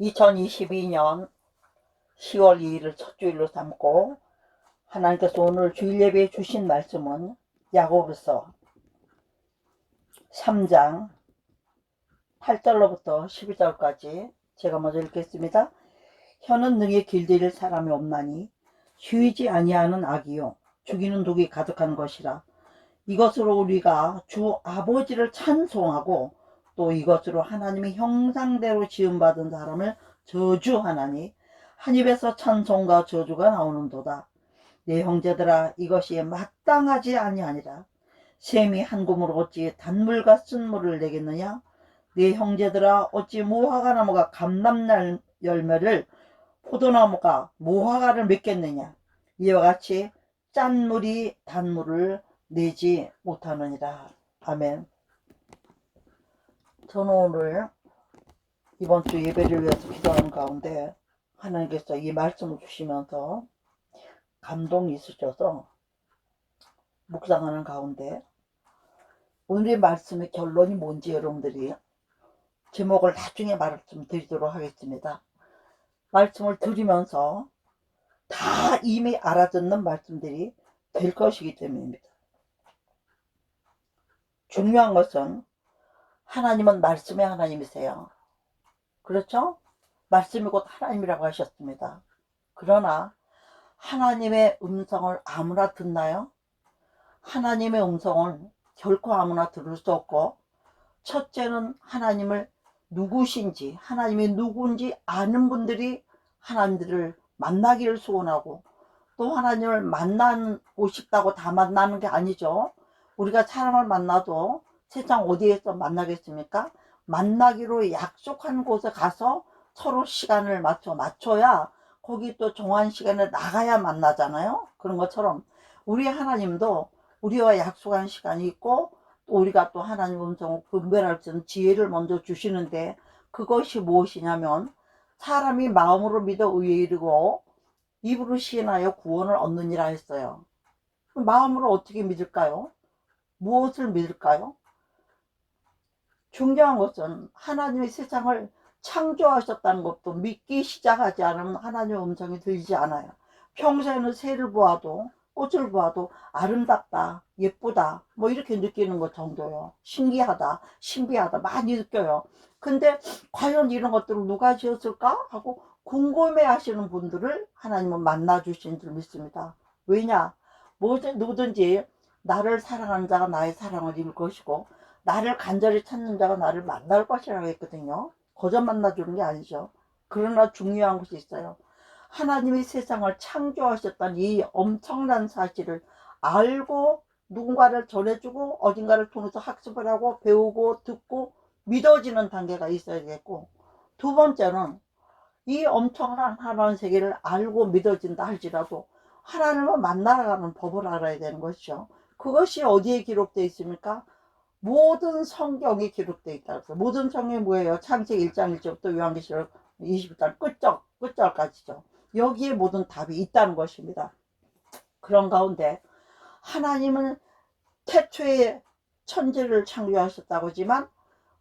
2022년 10월 2일을 첫 주일로 삼고 하나님께서 오늘 주일 예배에 주신 말씀은 야고보서 3장 8절로부터 12절까지 제가 먼저 읽겠습니다. 혀는 능히 길들일 사람이 없나니 쉬지 아니하는 악이요 죽이는 독이 가득한 것이라. 이것으로 우리가 주 아버지를 찬송하고 또 이것으로 하나님의 형상대로 지음받은 사람을 저주하나니 한 입에서 찬송과 저주가 나오는도다. 내 형제들아, 이것이 마땅하지 아니하니라. 샘이 한 고물을 어찌 단물과 쓴물을 내겠느냐? 내 형제들아, 어찌 무화과나무가 감람날 열매를 포도나무가 무화과를 맺겠느냐? 이와 같이 짠 물이 단물을 내지 못하느니라. 아멘. 저는 오늘 이번 주 예배를 위해서 기도하는 가운데 하나님께서 이 말씀을 주시면서 감동이 있으셔서 묵상하는 가운데 오늘의 말씀의 결론이 뭔지 여러분들이 제목을 나중에 말씀드리도록 하겠습니다. 말씀을 들으면서 다 이미 알아듣는 말씀들이 될 것이기 때문입니다. 중요한 것은 하나님은 말씀의 하나님이세요. 그렇죠? 말씀이 곧 하나님이라고 하셨습니다. 그러나 하나님의 음성을 아무나 듣나요? 하나님의 음성을 결코 아무나 들을 수 없고, 첫째는 하나님을 누구신지, 하나님이 누구인지 아는 분들이 하나님들을 만나기를 소원하고, 또 하나님을 만나고 싶다고 다 만나는 게 아니죠. 우리가 사람을 만나도 세상 어디에서 만나겠습니까? 만나기로 약속한 곳에 가서 서로 시간을 맞춰야 거기 또 정한 시간에 나가야 만나잖아요. 그런 것처럼 우리 하나님도 우리와 약속한 시간이 있고, 또 우리가 또 하나님 음성을 분별할 수 있는 지혜를 먼저 주시는데, 그것이 무엇이냐면 사람이 마음으로 믿어 의에 이르고 입으로 시인하여 구원을 얻느니라 했어요. 마음으로 어떻게 믿을까요? 무엇을 믿을까요? 중요한 것은 하나님의 세상을 창조하셨다는 것도 믿기 시작하지 않으면 하나님의 음성이 들리지 않아요. 평소에는 새를 보아도 꽃을 보아도 아름답다, 예쁘다, 뭐 이렇게 느끼는 것 정도요. 신기하다, 신비하다 많이 느껴요. 근데 과연 이런 것들을 누가 지었을까 하고 궁금해 하시는 분들을 하나님은 만나 주신 줄 믿습니다. 왜냐? 누구든지 나를 사랑하는 자가 나의 사랑을 입을 것이고, 나를 간절히 찾는 자가 나를 만날 것이라고 했거든요. 거저 만나주는 게 아니죠. 그러나 중요한 것이 있어요. 하나님이 세상을 창조하셨다는 이 엄청난 사실을 알고 누군가를 전해주고 어딘가를 통해서 학습을 하고 배우고 듣고 믿어지는 단계가 있어야겠고, 두 번째는 이 엄청난 하나님 세계를 알고 믿어진다 할지라도 하나님을 만나가는 법을 알아야 되는 것이죠. 그것이 어디에 기록되어 있습니까? 모든 성경이 기록되어 있다. 모든 성경이 뭐예요? 창세기 1장 1절부터 요한계시록 20장 끝절까지죠. 여기에 모든 답이 있다는 것입니다. 그런 가운데 하나님은 태초에 천지를 창조하셨다고 하지만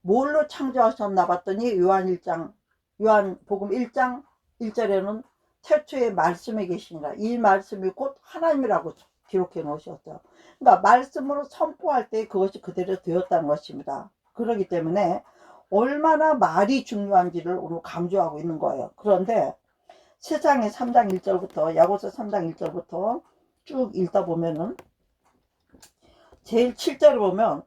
뭘로 창조하셨나 봤더니 요한복음 1장 1절에는 태초에 말씀에 계시니라. 이 말씀이 곧 하나님이라고 기록해 놓으셨죠. 그러니까 말씀으로 선포할 때 그것이 그대로 되었다는 것입니다. 그렇기 때문에 얼마나 말이 중요한지를 오늘 강조하고 있는 거예요. 그런데 세상에 3장 1절부터 야고보서 3장 1절부터 쭉 읽다 보면은 제일 7절을 보면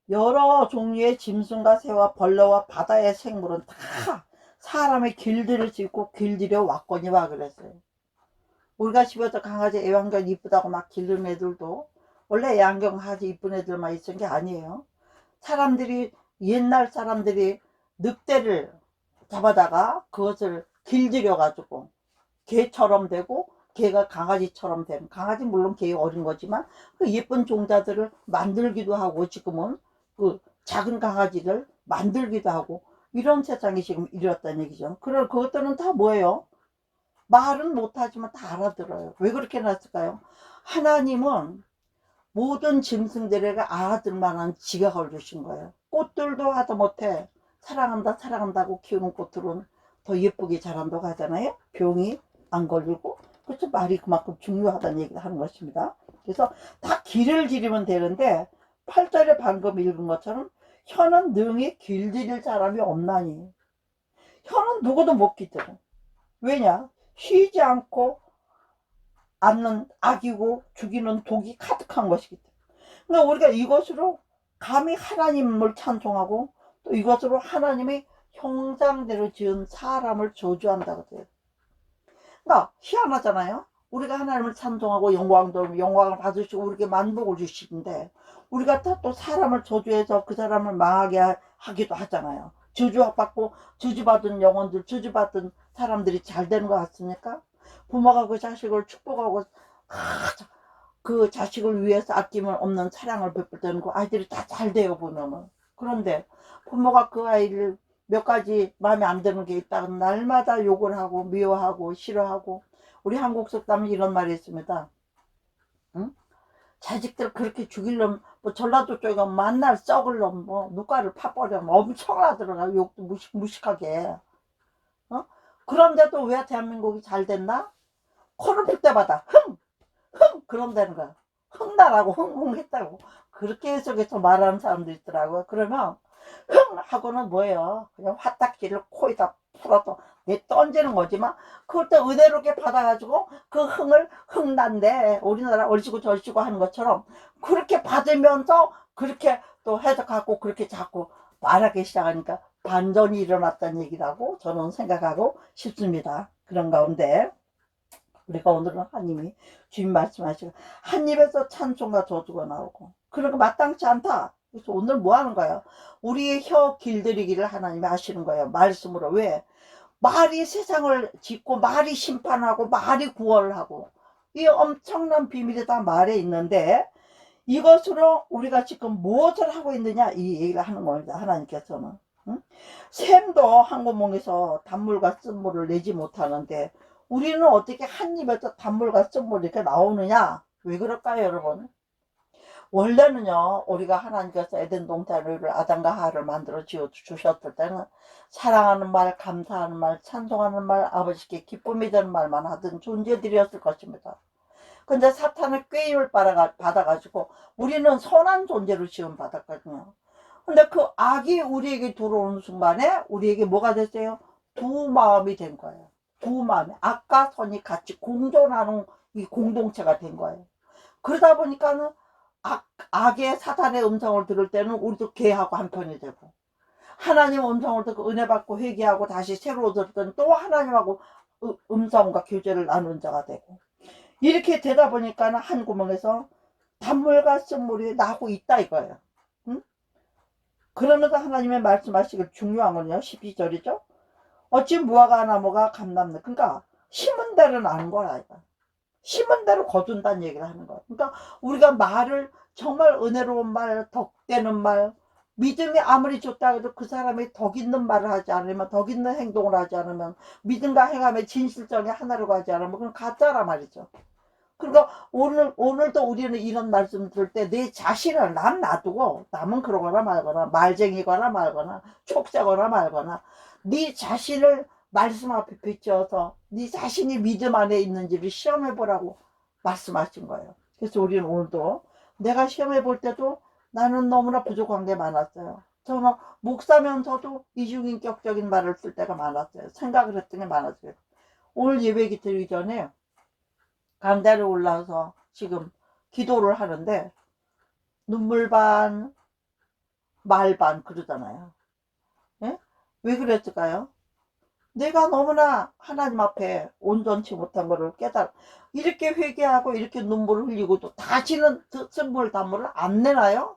여러 종류의 짐승과 새와 벌레와 바다의 생물은 다 사람의 길들을 짓고 길들여 왔거니와 그랬어요. 우리가 집에서 강아지 애완견 이쁘다고 막 기르는 애들도 원래 애완견 강아지 이쁜 애들만 있은 게 아니에요. 사람들이, 옛날 사람들이 늑대를 잡아다가 그것을 길들여 가지고 개처럼 되고 개가 강아지처럼 되는, 강아지 물론 개 어린 거지만 그 예쁜 종자들을 만들기도 하고, 지금은 그 작은 강아지를 만들기도 하고, 이런 세상이 지금 이뤘다는 얘기죠. 그럼 그것들은 다 뭐예요? 말은 못하지만 다 알아들어요. 왜 그렇게 놨을까요? 하나님은 모든 짐승들에게 알아들 만한 지각을 주신 거예요. 꽃들도 하다못해 사랑한다 사랑한다고 키우는 꽃들은 더 예쁘게 자란다고 하잖아요. 병이 안 걸리고. 그래서 말이 그만큼 중요하다는 얘기를 하는 것입니다. 그래서 다 길을 지르면 되는데 8절에 방금 읽은 것처럼 혀는 능히 길들일 사람이 없나니. 혀는 누구도 못 기들어. 왜냐? 쉬지 않고 않는 악이고 죽이는 독이 가득한 것이기 때문에. 그러니까 우리가 이것으로 감히 하나님을 찬송하고 또 이것으로 하나님의 형상대로 지은 사람을 저주한다고 돼요. 그러니까 희한하잖아요. 우리가 하나님을 찬송하고 영광을 받으시고 우리에게 만복을 주시는데 우리가 또 사람을 저주해서 그 사람을 망하게 하기도 하잖아요. 저주받고 저주받은 영혼들, 저주받은 사람들이 잘 되는 것 같습니까? 부모가 그 자식을 축복하고 그 자식을 위해서 아낌을 없는 사랑을 베풀 때는 그 아이들이 다 잘 돼요, 보면은. 그런데 부모가 그 아이를 몇 가지 마음에 안 드는 게 있다가 날마다 욕을 하고 미워하고 싫어하고. 우리 한국 속담에 이런 말이 있습니다. 응? 자식들 그렇게 죽일 놈, 뭐 전라도 쪽에 가면 만날 썩을 놈, 뭐 누가를 파버려, 엄청나더라고요. 욕도 무식하게. 어? 그런데도 왜 대한민국이 잘 됐나? 코를 풀 때마다 흥! 그런다는 거야. 흥나라고 흥흥했다고. 그렇게 해석해서 말하는 사람도 있더라고요. 그러면 흥 하고는 뭐예요? 그냥 화딱지를 코에다 풀어서 내 던지는 거지만 그것도 은혜롭게 받아가지고 그 흥을 흥난데 우리나라 얼씨구 절씨구 하는 것처럼 그렇게 받으면서 그렇게 또 해석하고 그렇게 자꾸 말하기 시작하니까 반전이 일어났다는 얘기라고 저는 생각하고 싶습니다. 그런 가운데 우리가 오늘은 하나님이 주님 말씀하시고 한 입에서 찬송과 저주가 나오고 그런 거 마땅치 않다. 그래서 오늘 뭐 하는 거예요? 우리의 혀 길들이기를 하나님이 하시는 거예요. 말씀으로. 왜? 말이 세상을 짓고 말이 심판하고 말이 구원을 하고 이 엄청난 비밀이 다 말에 있는데 이것으로 우리가 지금 무엇을 하고 있느냐 이 얘기를 하는 겁니다. 하나님께서는. 응? 샘도 한 구멍에서 단물과 쓴물을 내지 못하는데 우리는 어떻게 한 입에서 단물과 쓴물이 이렇게 나오느냐? 왜 그럴까요, 여러분? 원래는요, 우리가 하나님께서 에덴 동산을 아담과 하와를 만들어 지어 주셨을 때는 사랑하는 말, 감사하는 말, 찬송하는 말, 아버지께 기쁨이 되는 말만 하던 존재들이었을 것입니다. 근데 사탄의 꾀임을 받아가지고 우리는 선한 존재로 지원받았거든요. 근데 그 악이 우리에게 들어오는 순간에 우리에게 뭐가 됐어요? 두 마음이 된 거예요. 두 마음이. 악과 선이 같이 공존하는 이 공동체가 된 거예요. 그러다 보니까는 악의 사탄의 음성을 들을 때는 우리도 개하고 한편이 되고 하나님 음성을 듣고 은혜 받고 회개하고 다시 새로 들을 때는 또 하나님하고 음성과 교제를 나눈 자가 되고 이렇게 되다 보니까는 한 구멍에서 단물과 쓴물이 나고 있다 이거예요. 응? 그러면서 하나님의 말씀하시길 중요한 건요. 12절이죠. 어찌 무화과 나무가 감남네. 그러니까 심은 대로 나는 거야. 이거. 심은 대로 거둔다는 얘기를 하는 거야. 그러니까 우리가 말을 정말 은혜로운 말, 덕되는 말, 믿음이 아무리 좋다 해도 그 사람이 덕 있는 말을 하지 않으면 덕 있는 행동을 하지 않으면 믿음과 행함의 진실성이 하나로 가지 않으면 그건 가짜란 말이죠. 그러니까 오늘도 우리는 이런 말씀 들을 때 내 자신을 남 놔두고 남은 그러거나 말거나 말쟁이거나 말거나 촉새거나 말거나 네 자신을 말씀 앞에 비추어서 네 자신이 믿음 안에 있는지를 시험해 보라고 말씀하신 거예요. 그래서 우리는 오늘도 내가 시험해 볼 때도 나는 너무나 부족한 게 많았어요. 저는 목사면서도 이중인격적인 말을 쓸 때가 많았어요. 생각을 했던 게 많았어요. 오늘 예배기 드리기 전에 강단에 올라서 지금 기도를 하는데 눈물 반, 말 반 그러잖아요. 예? 왜 그랬을까요? 내가 너무나 하나님 앞에 온전치 못한 것을 이렇게 회개하고 이렇게 눈물을 흘리고도 다시는 쓴물 단물을 안 내나요?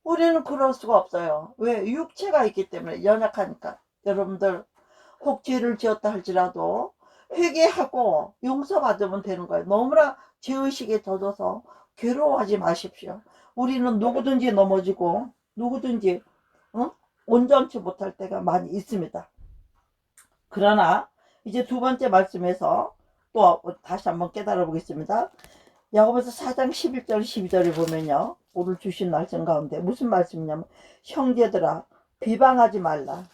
우리는 그럴 수가 없어요. 왜? 육체가 있기 때문에 연약하니까. 여러분들 혹 죄를 지었다 할지라도 회개하고 용서받으면 되는 거예요. 너무나 죄의식에 젖어서 괴로워하지 마십시오. 우리는 누구든지 넘어지고 누구든지 온전치 못할 때가 많이 있습니다. 그러나 이제 두 번째 말씀에서 또 다시 한번 깨달아 보겠습니다. 야고보서 4장 11절 12절을 보면요. 오늘 주신 말씀 가운데 무슨 말씀이냐면 형제들아 비방하지 말라.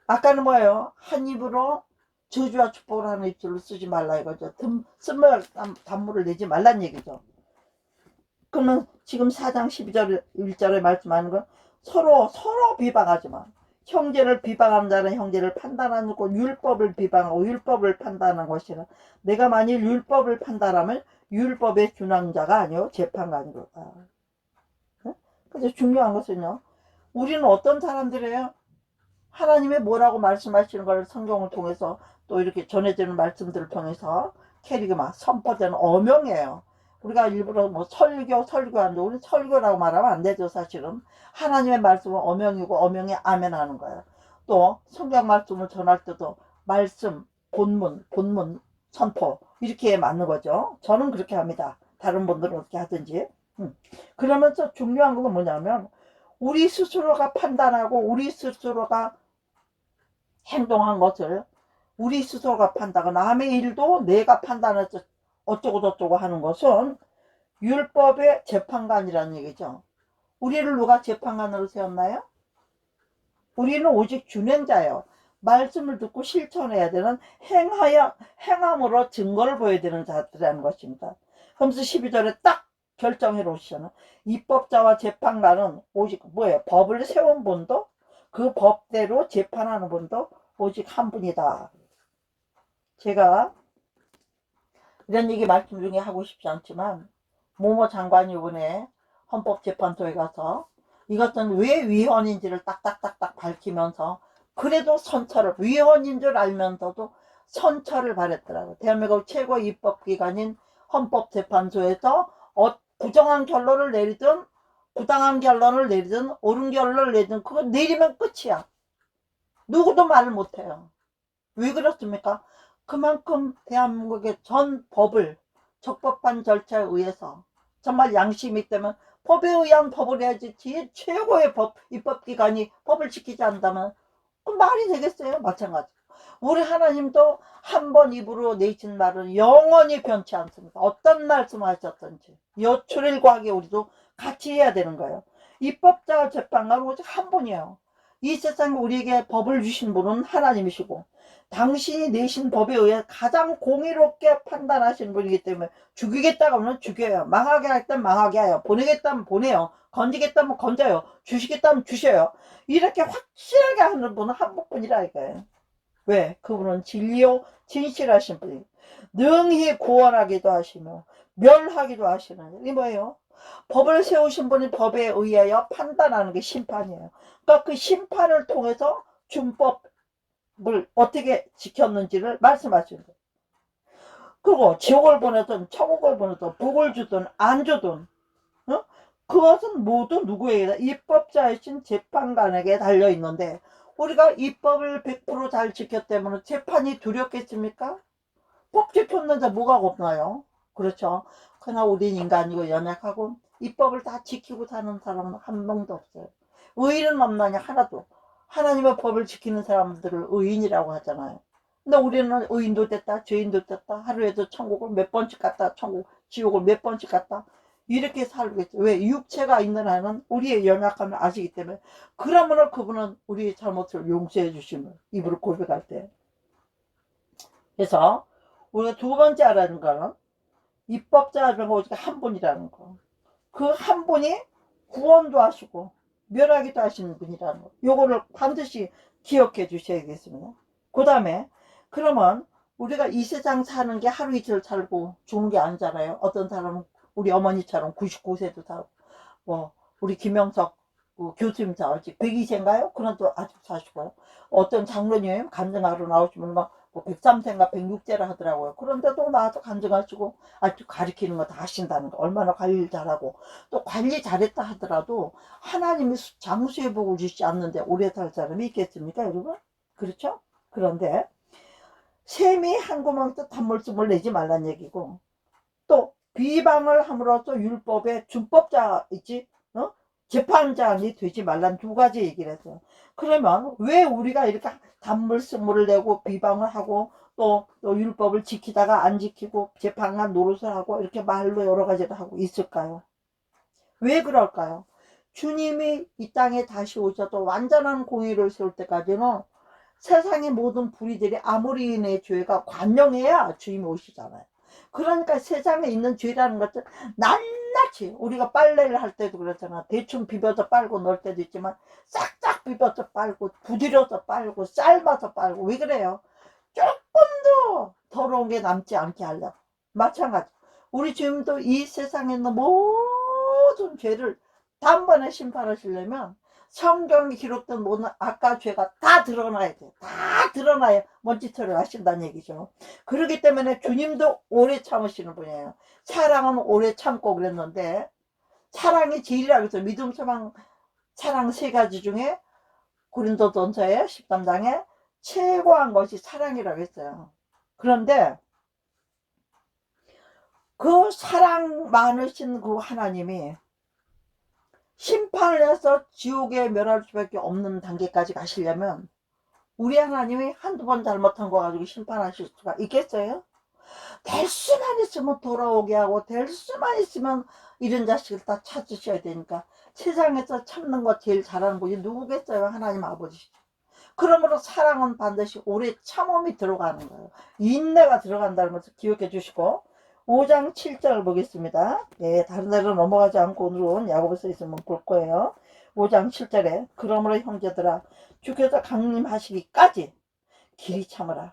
아까는 뭐예요? 한 입으로 저주와 축복을 하는 입술로 쓰지 말라 이거죠. 쓴말 단물을 내지 말란 얘기죠. 그러면 지금 4장 12절 1절에 말씀하는 건 서로 비방하지 마. 형제를 비방하는 자는 형제를 판단하는 것, 율법을 비방하고 율법을 판단하는 것이라. 내가 만일 율법을 판단하면 율법의 준항자가 아니요 재판관이로다. 그래서 중요한 것은요, 우리는 어떤 사람들이에요? 하나님의 뭐라고 말씀하시는 걸 성경을 통해서 또 이렇게 전해지는 말씀들을 통해서 캐리그마 선포되는 어명이에요. 우리가 일부러 뭐 설교하는데 우리 설교라고 말하면 안 되죠. 사실은 하나님의 말씀은 어명이고 어명에 아멘 하는 거예요. 또 성경 말씀을 전할 때도 말씀 본문 선포 이렇게 맞는 거죠. 저는 그렇게 합니다. 다른 분들은 어떻게 하든지. 그러면서 중요한 건 뭐냐면 우리 스스로가 판단하고 우리 스스로가 행동한 것을 우리 스스로가 판단하고 남의 일도 내가 판단해서 어쩌고 저쩌고 하는 것은 율법의 재판관이라는 얘기죠. 우리를 누가 재판관으로 세웠나요? 우리는 오직 준행자예요. 말씀을 듣고 실천해야 되는 행함으로 증거를 보여야 되는 자들이라는 것입니다. 그러면서 12절에 딱 결정해 놓으시잖아요. 입법자와 재판관은 오직 뭐예요? 법을 세운 분도 그 법대로 재판하는 분도 오직 한 분이다. 제가 이런 얘기 말씀 중에 하고 싶지 않지만 모모 장관이 이번에 헌법재판소에 가서 이것은 왜 위헌인지를 딱딱딱딱 밝히면서 그래도 선처를 위헌인 줄 알면서도 선처를 바랬더라고요. 대한민국 최고 입법기관인 헌법재판소에서 부정한 결론을 내리든 부당한 결론을 내리든 옳은 결론을 내리든 그거 내리면 끝이야. 누구도 말을 못해요. 왜 그렇습니까? 그만큼 대한민국의 전 법을 적법한 절차에 의해서 정말 양심이 있다면 법에 의한 법을 해야지 최고의 입법기관이 법을 지키지 않는다면 그 말이 되겠어요? 마찬가지. 우리 하나님도 한 번 입으로 내신 말은 영원히 변치 않습니다. 어떤 말씀하셨든지 여출일과하게 우리도 같이 해야 되는 거예요. 입법자와 재판관은 오직 한 분이에요. 이 세상에 우리에게 법을 주신 분은 하나님이시고 당신이 내신 법에 의해 가장 공의롭게 판단하시는 분이기 때문에 죽이겠다고 하면 죽여요. 망하게 할 땐 망하게 해요. 보내겠다면 보내요. 건지겠다면 건져요. 주시겠다면 주셔요. 이렇게 확실하게 하는 분은 한 분뿐이라 이거예요. 왜? 그분은 진리요 진실하신 분이에요. 능히 구원하기도 하시며 멸하기도 하시는. 이 뭐예요? 법을 세우신 분이 법에 의하여 판단하는 게 심판이에요. 그러니까 그 심판을 통해서 준법을 어떻게 지켰는지를 말씀하시는 거예요. 그리고 지옥을 보내든 천국을 보내든 복을 주든 안 주든 그것은 모두 누구에게 입법자이신 재판관에게 달려있는데 우리가 입법을 100% 잘 지켰기 때문에 재판이 두렵겠습니까? 법 지켰는데 뭐가 없나요? 그렇죠. 그러나 우린 인간이고 연약하고 입법을 다 지키고 사는 사람은 한 명도 없어요. 의인은 없나냐? 하나도. 하나님의 법을 지키는 사람들을 의인이라고 하잖아요. 근데 우리는 의인도 됐다 죄인도 됐다 하루에도 천국을 몇 번씩 갔다 지옥을 몇 번씩 갔다 이렇게 살고 있죠. 왜? 육체가 있는 한은 우리의 연약함을 아시기 때문에 그러므로 그분은 우리의 잘못을 용서해 주시면 입으로 고백할 때. 그래서 우리가 두 번째 알아야 거는 입법자는 오직 한 분이라는 거. 그 한 분이 구원도 하시고 멸하기도 하시는 분이라는 거. 요거를 반드시 기억해 주셔야겠습니다. 그 다음에 그러면 우리가 이 세상 사는 게 하루 이틀 살고 죽는 게 아니잖아요. 어떤 사람은 우리 어머니처럼 99세도 살고 뭐 우리 김영석 교수님 아직 102세인가요? 그런도 아직 사시고요. 어떤 장로님 간증하러 나오시면 막 103세인가 106세라 하더라고요. 그런데도 나와서 간증하시고 아주 가르치는 거 다 하신다는 거 얼마나 관리를 잘하고 또 관리 잘했다 하더라도 하나님이 장수의 복을 주시지 않는데 오래 살 사람이 있겠습니까 여러분? 그렇죠? 그런데 샘이 한 구멍도 단물씀을 내지 말란 얘기고 또 비방을 함으로써 율법의 준법자 있지 재판장이 되지 말란 두 가지 얘기를 했어요. 그러면 왜 우리가 이렇게 단물승물을 내고 비방을 하고 또 율법을 지키다가 안 지키고 재판관 노릇을 하고 이렇게 말로 여러 가지를 하고 있을까요? 왜 그럴까요? 주님이 이 땅에 다시 오셔도 완전한 공의를 세울 때까지는 세상의 모든 불의들이 아모리인의 죄가 관영해야 주님이 오시잖아요. 그러니까 세상에 있는 죄라는 것은 낱낱이, 우리가 빨래를 할 때도 그렇잖아. 대충 비벼서 빨고 넣을 때도 있지만 싹싹 비벼서 빨고 부드려서 빨고 삶아서 빨고. 왜 그래요? 조금도 더러운 게 남지 않게 하려고. 마찬가지, 우리 주님도 이 세상에 있는 모든 죄를 단번에 심판하시려면 성경에 기록된 모든 악과 죄가 다 드러나야 돼. 다 드러나야 먼지털을 하신다는 얘기죠. 그렇기 때문에 주님도 오래 참으시는 분이에요. 사랑은 오래 참고 그랬는데, 사랑이 제일이라고 해서 믿음, 소망, 사랑 세 가지 중에 고린도전서의 13장에 최고한 것이 사랑이라고 했어요. 그런데 그 사랑 많으신 그 하나님이 심판을 해서 지옥에 멸할 수밖에 없는 단계까지 가시려면 우리 하나님이 한두 번 잘못한 거 가지고 심판하실 수가 있겠어요? 될 수만 있으면 돌아오게 하고, 될 수만 있으면 이런 자식을 다 찾으셔야 되니까 세상에서 참는 거 제일 잘하는 분이 누구겠어요? 하나님 아버지시죠. 그러므로 사랑은 반드시 오래 참음이 들어가는 거예요. 인내가 들어간다는 것을 기억해 주시고, 5장 7절을 보겠습니다. 네, 다른 데로 넘어가지 않고 오늘은 야고보서 있으면 볼 거예요. 5장 7절에 그러므로 형제들아 주께서 강림하시기까지 길이 참으라.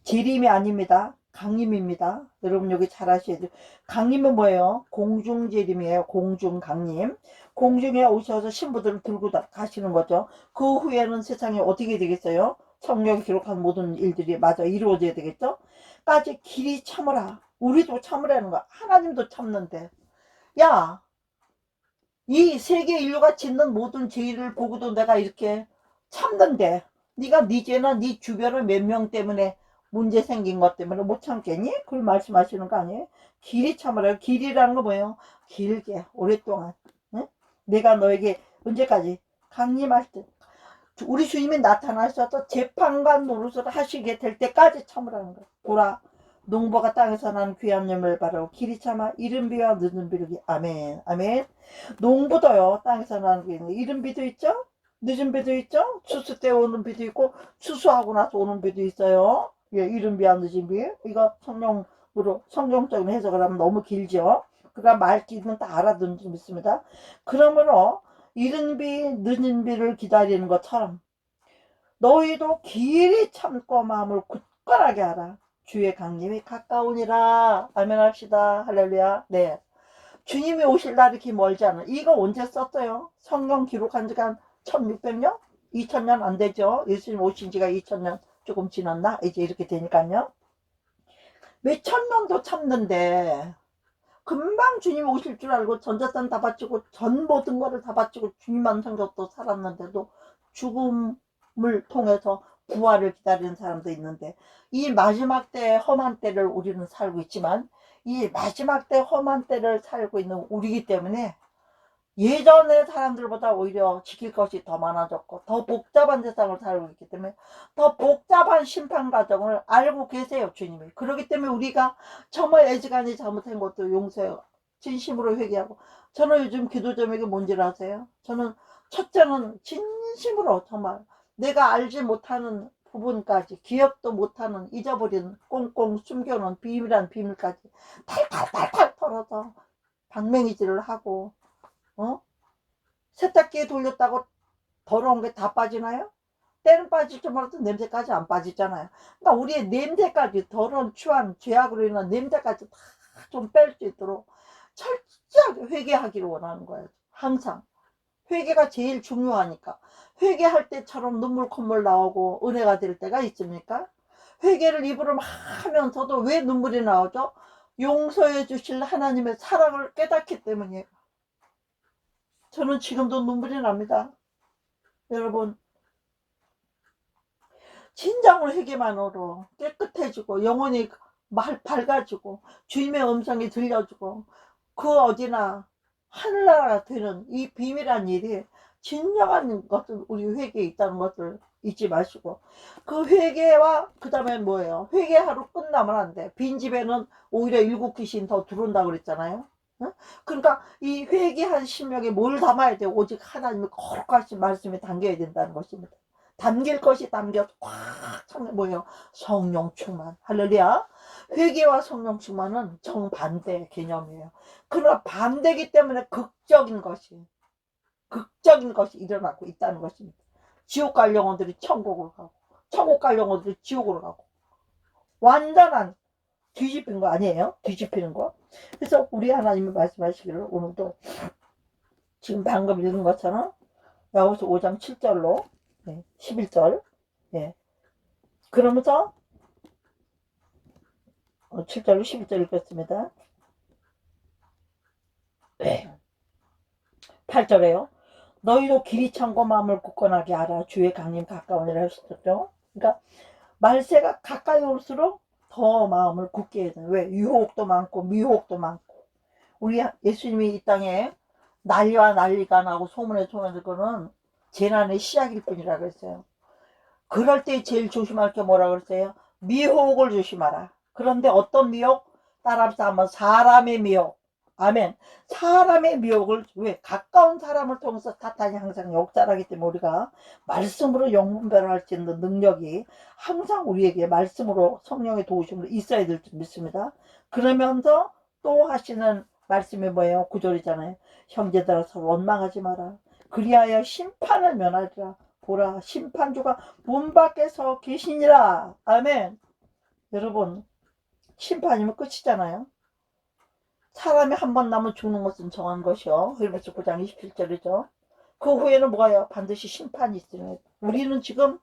재림이 아닙니다. 강림입니다. 여러분 여기 잘 아셔야죠. 강림은 뭐예요? 공중재림이에요. 공중강림. 공중에 오셔서 신부들을 들고 가시는 거죠. 그 후에는 세상이 어떻게 되겠어요? 성경에 기록한 모든 일들이 마저 이루어져야 되겠죠? 까지 길이 참으라. 우리도 참으라는 거야. 하나님도 참는데. 야, 이 세계 인류가 짓는 모든 죄를 보고도 내가 이렇게 참는데, 네가 네 죄나 네 주변의 몇 명 때문에 문제 생긴 것 때문에 못 참겠니? 그걸 말씀하시는 거 아니에요? 길이 참으라요. 길이라는 거 뭐예요? 길게 오랫동안. 응? 내가 너에게 언제까지? 강림할 때, 우리 주님이 나타나셔서 재판관 노릇을 하시게 될 때까지 참으라는 거예요. 보라, 농부가 땅에서 난 귀한 열매를 바라고 길이 참아 이른 비와 늦은 비르기. 아멘. 아멘. 농부도요, 땅에서 나는 게 이른 비도 있죠, 늦은 비도 있죠, 추수 때 오는 비도 있고 추수하고 나서 오는 비도 있어요. 예, 이른 비와 늦은 비. 이거 성령으로 성경적인 해석을 하면 너무 길죠. 그러니까 말귀는 다 알아듣는 좀 있습니다. 그러므로 이른 비 늦은 비를 기다리는 것처럼 너희도 길이 참고 마음을 굳건하게 하라. 주의 강림이 가까우니라. 아멘 합시다. 할렐루야. 네, 주님이 오실 날이 이렇게 멀지 않아. 이거 언제 썼어요? 성경 기록한 지가 한 1600년? 2000년 안 되죠. 예수님 오신 지가 2000년 조금 지났나? 이제 이렇게 되니까요. 몇 천년도 참는데 금방 주님 오실 줄 알고 전자산 다 바치고 전 모든 거를 다 바치고 주님만 섬겼도 살았는데도 죽음을 통해서 부활을 기다리는 사람도 있는데, 이 마지막 때의 험한 때를 우리는 살고 있지만 이 마지막 때 험한 때를 살고 있는 우리이기 때문에 예전의 사람들보다 오히려 지킬 것이 더 많아졌고 더 복잡한 세상을 살고 있기 때문에 더 복잡한 심판 과정을 알고 계세요, 주님이. 그렇기 때문에 우리가 정말 애지간히 잘못한 것도 용서해요. 진심으로 회개하고. 저는 요즘 기도 제목이 뭔지를 아세요? 저는 첫째는 진심으로 정말 내가 알지 못하는 부분까지, 기억도 못하는, 잊어버린, 꽁꽁 숨겨놓은 비밀한 비밀까지 탈탈탈탈 털어서 방맹이질을 하고, 세탁기에 돌렸다고 더러운 게 다 빠지나요? 때는 빠질 줄 몰라도 냄새까지 안 빠지잖아요. 그러니까 우리의 냄새까지, 더러운 추한 죄악으로 인한 냄새까지 다 좀 뺄 수 있도록 철저하게 회개하기를 원하는 거예요. 항상 회개가 제일 중요하니까. 회개할 때처럼 눈물 콧물 나오고 은혜가 될 때가 있습니까? 회개를 입으로 막 하면서도 왜 눈물이 나오죠? 용서해 주실 하나님의 사랑을 깨닫기 때문이에요. 저는 지금도 눈물이 납니다. 여러분, 진정으로 회개만으로 깨끗해지고 영혼이 밝아지고 주님의 음성이 들려주고 그 어디나 하늘나라가 되는 이 비밀한 일이 진정한 것을, 우리 회개에 있다는 것을 잊지 마시고, 그 회개와 그 다음에 뭐예요? 회개하루 끝나면 안 돼. 빈집에는 오히려 일곱 귀신 더 들어온다고 그랬잖아요. 응? 그러니까 이 회개한 심령에 뭘 담아야 돼? 오직 하나님의 거룩하신 말씀에 담겨야 된다는 것입니다. 담길 것이 담겨 꽉 차는 뭐예요? 성령 충만. 할렐루야. 회개와 성령 충만은 정반대 개념이에요. 그러나 반대이기 때문에 극적인 것이 일어나고 있다는 것입니다. 지옥 갈 영혼들이 천국으로 가고, 천국 갈 영혼들이 지옥으로 가고, 완전한 뒤집힌 거 아니에요? 뒤집히는 거. 그래서 우리 하나님이 말씀하시기를 오늘도 지금 방금 읽은 것처럼 야고보서 5장 7절로 11절 그러면서 7절로 11절 읽겠습니다. 8절에요. 너희도 길이 참고 마음을 굳건하게 하라. 주의 강림 가까우니라 하셨죠. 그러니까 말세가 가까이 올수록 더 마음을 굳게 해야 돼요. 왜? 유혹도 많고 미혹도 많고. 우리 예수님이 이 땅에 난리와 난리가 나고 소문에 소문을 거는 재난의 시작일 뿐이라 그랬어요. 그럴 때 제일 조심할 게 뭐라 그랬어요? 미혹을 조심하라. 그런데 어떤 미혹? 따라서 한번 사람의 미혹. 아멘. 사람의 미혹을 왜? 가까운 사람을 통해서 사탄이 항상 역사하기 때문에 우리가 말씀으로 영분별할 수 있는 능력이 항상 우리에게 말씀으로 성령의 도우심으로 있어야 될 줄 믿습니다. 그러면서 또 하시는 말씀이 뭐예요? 9절이잖아요. 형제들아 서로 원망하지 마라. 그리하여 심판을 면하리라. 보라 심판주가 문 밖에 서 계시니라. 아멘. 여러분 심판이면 끝이잖아요. 사람이 한 번 남은 죽는 것은 정한 것이요. 히브리서 9장 27절이죠. 그 후에는 뭐가요? 반드시 심판이 있으니 우리는 지금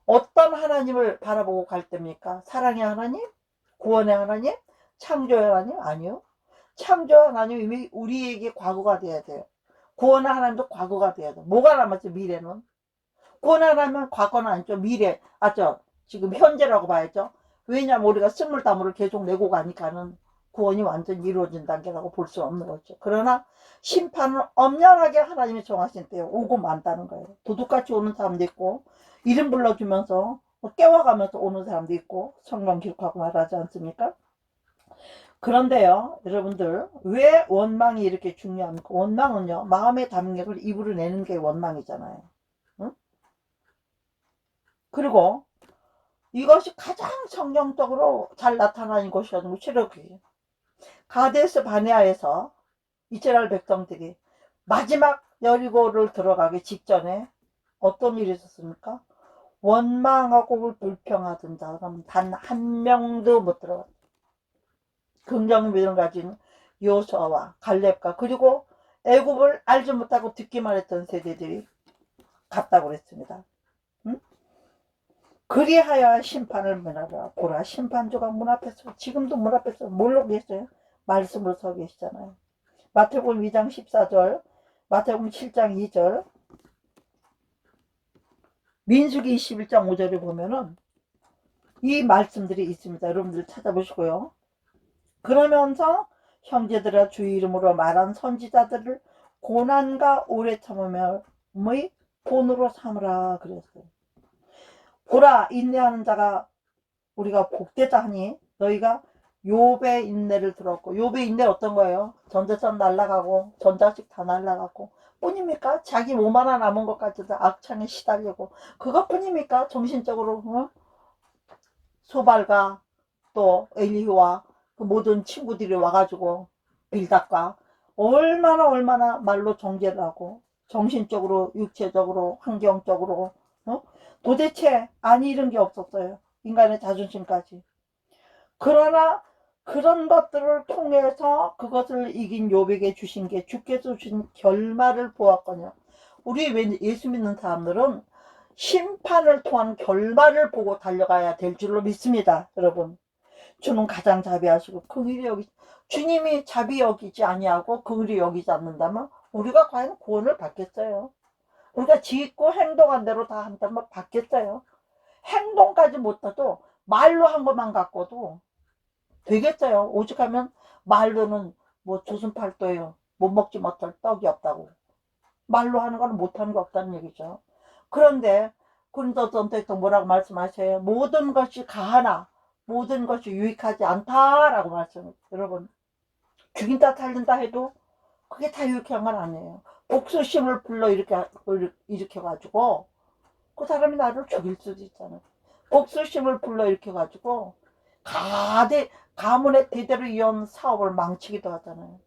어떤 하나님을 바라보고 갈 때입니까? 사랑의 하나님? 구원의 하나님? 창조의 하나님? 아니요. 창조의 하나님 이미 우리에게 과거가 돼야 돼요. 구원의 하나님도 과거가 돼야 돼요. 뭐가 남았죠? 미래는. 구원하려면 과거는 아니죠. 미래, 지금 현재라고 봐야죠. 왜냐면 우리가 스물다물을 계속 내고 가니까는 구원이 완전히 이루어진 단계라고 볼 수 없는 거죠. 그러나 심판은 엄연하게 하나님이 정하신 때에 오고 만다는 거예요. 도둑같이 오는 사람도 있고 이름 불러주면서 깨워가면서 오는 사람도 있고 성경 기록하고 말하지 않습니까? 그런데요 여러분들 왜 원망이 이렇게 중요합니까? 원망은요 마음의 담력을 입으로 내는 게 원망이잖아요. 응? 그리고 이것이 가장 성경적으로 잘 나타나는 것이었는 출애굽기. 가데스 바네아에서 이스라엘 백성들이 마지막 여리고를 들어가기 직전에 어떤 일이 있었습니까? 원망하고 불평하던 사람 단 한 명도 못 들어갔어요. 긍정 믿음을 가진 요수아와 갈렙과 그리고 애굽을 알지 못하고 듣기만 했던 세대들이 갔다고 그랬습니다. 응? 그리하여 심판을 면하라. 보라 심판주가 문 앞에서 지금도 문 앞에서 뭘로 계세요? 말씀으로 서 계시잖아요. 마태복음 2장 14절 마태복음 7장 2절 민수기 21장 5절에 보면은 이 말씀들이 있습니다. 여러분들 찾아보시고요. 그러면서 형제들아 주의 이름으로 말한 선지자들을 고난과 오래 참음의 본으로 삼으라 그랬어요. 보라 인내하는 자가 우리가 복되자 하니 너희가 욥의 인내를 들었고 욥의 인내 어떤 거예요? 전재산 날라가고 전자식 다 날라가고 뿐입니까? 자기 몸 하나 남은 것 같아도 악창에 시달리고 그것뿐입니까? 정신적으로 소발과 또 엘리후와 그 모든 친구들이 와가지고 빌닷과 얼마나 말로 정죄를 하고 정신적으로 육체적으로 환경적으로 도대체 안 잃은 게 없었어요. 인간의 자존심까지. 그러나 그런 것들을 통해서 그것을 이긴 욥에게 주신 게 주께서 주신 결말을 보았거든요. 우리 예수 믿는 사람들은 심판을 통한 결말을 보고 달려가야 될 줄로 믿습니다. 여러분 주는 가장 자비하시고 긍휼히 여기 주님이 자비 여기지 아니하고 긍휼히 여기지 않는다면 우리가 과연 구원을 받겠어요? 우리가 짓고 행동한 대로 다 한다면 받겠어요? 행동까지 못해도 말로 한 것만 갖고도 되겠어요. 오죽하면 말로는 뭐 조선팔도예요. 못 먹지 못할 떡이 없다고. 말로 하는 거는 못하는 게 없다는 얘기죠. 그런데 고린도전서에서 뭐라고 말씀하셔요? 모든 것이 가하나 모든 것이 유익하지 않다라고 말씀해요. 여러분 죽인다 살린다 해도 그게 다 유익한 건 아니에요. 복수심을 불러 일으켜가지고 그 사람이 나를 죽일 수도 있잖아. 옥수심을 불러일으켜가지고 가문의 대대로 이어온 사업을 망치기도 하잖아요.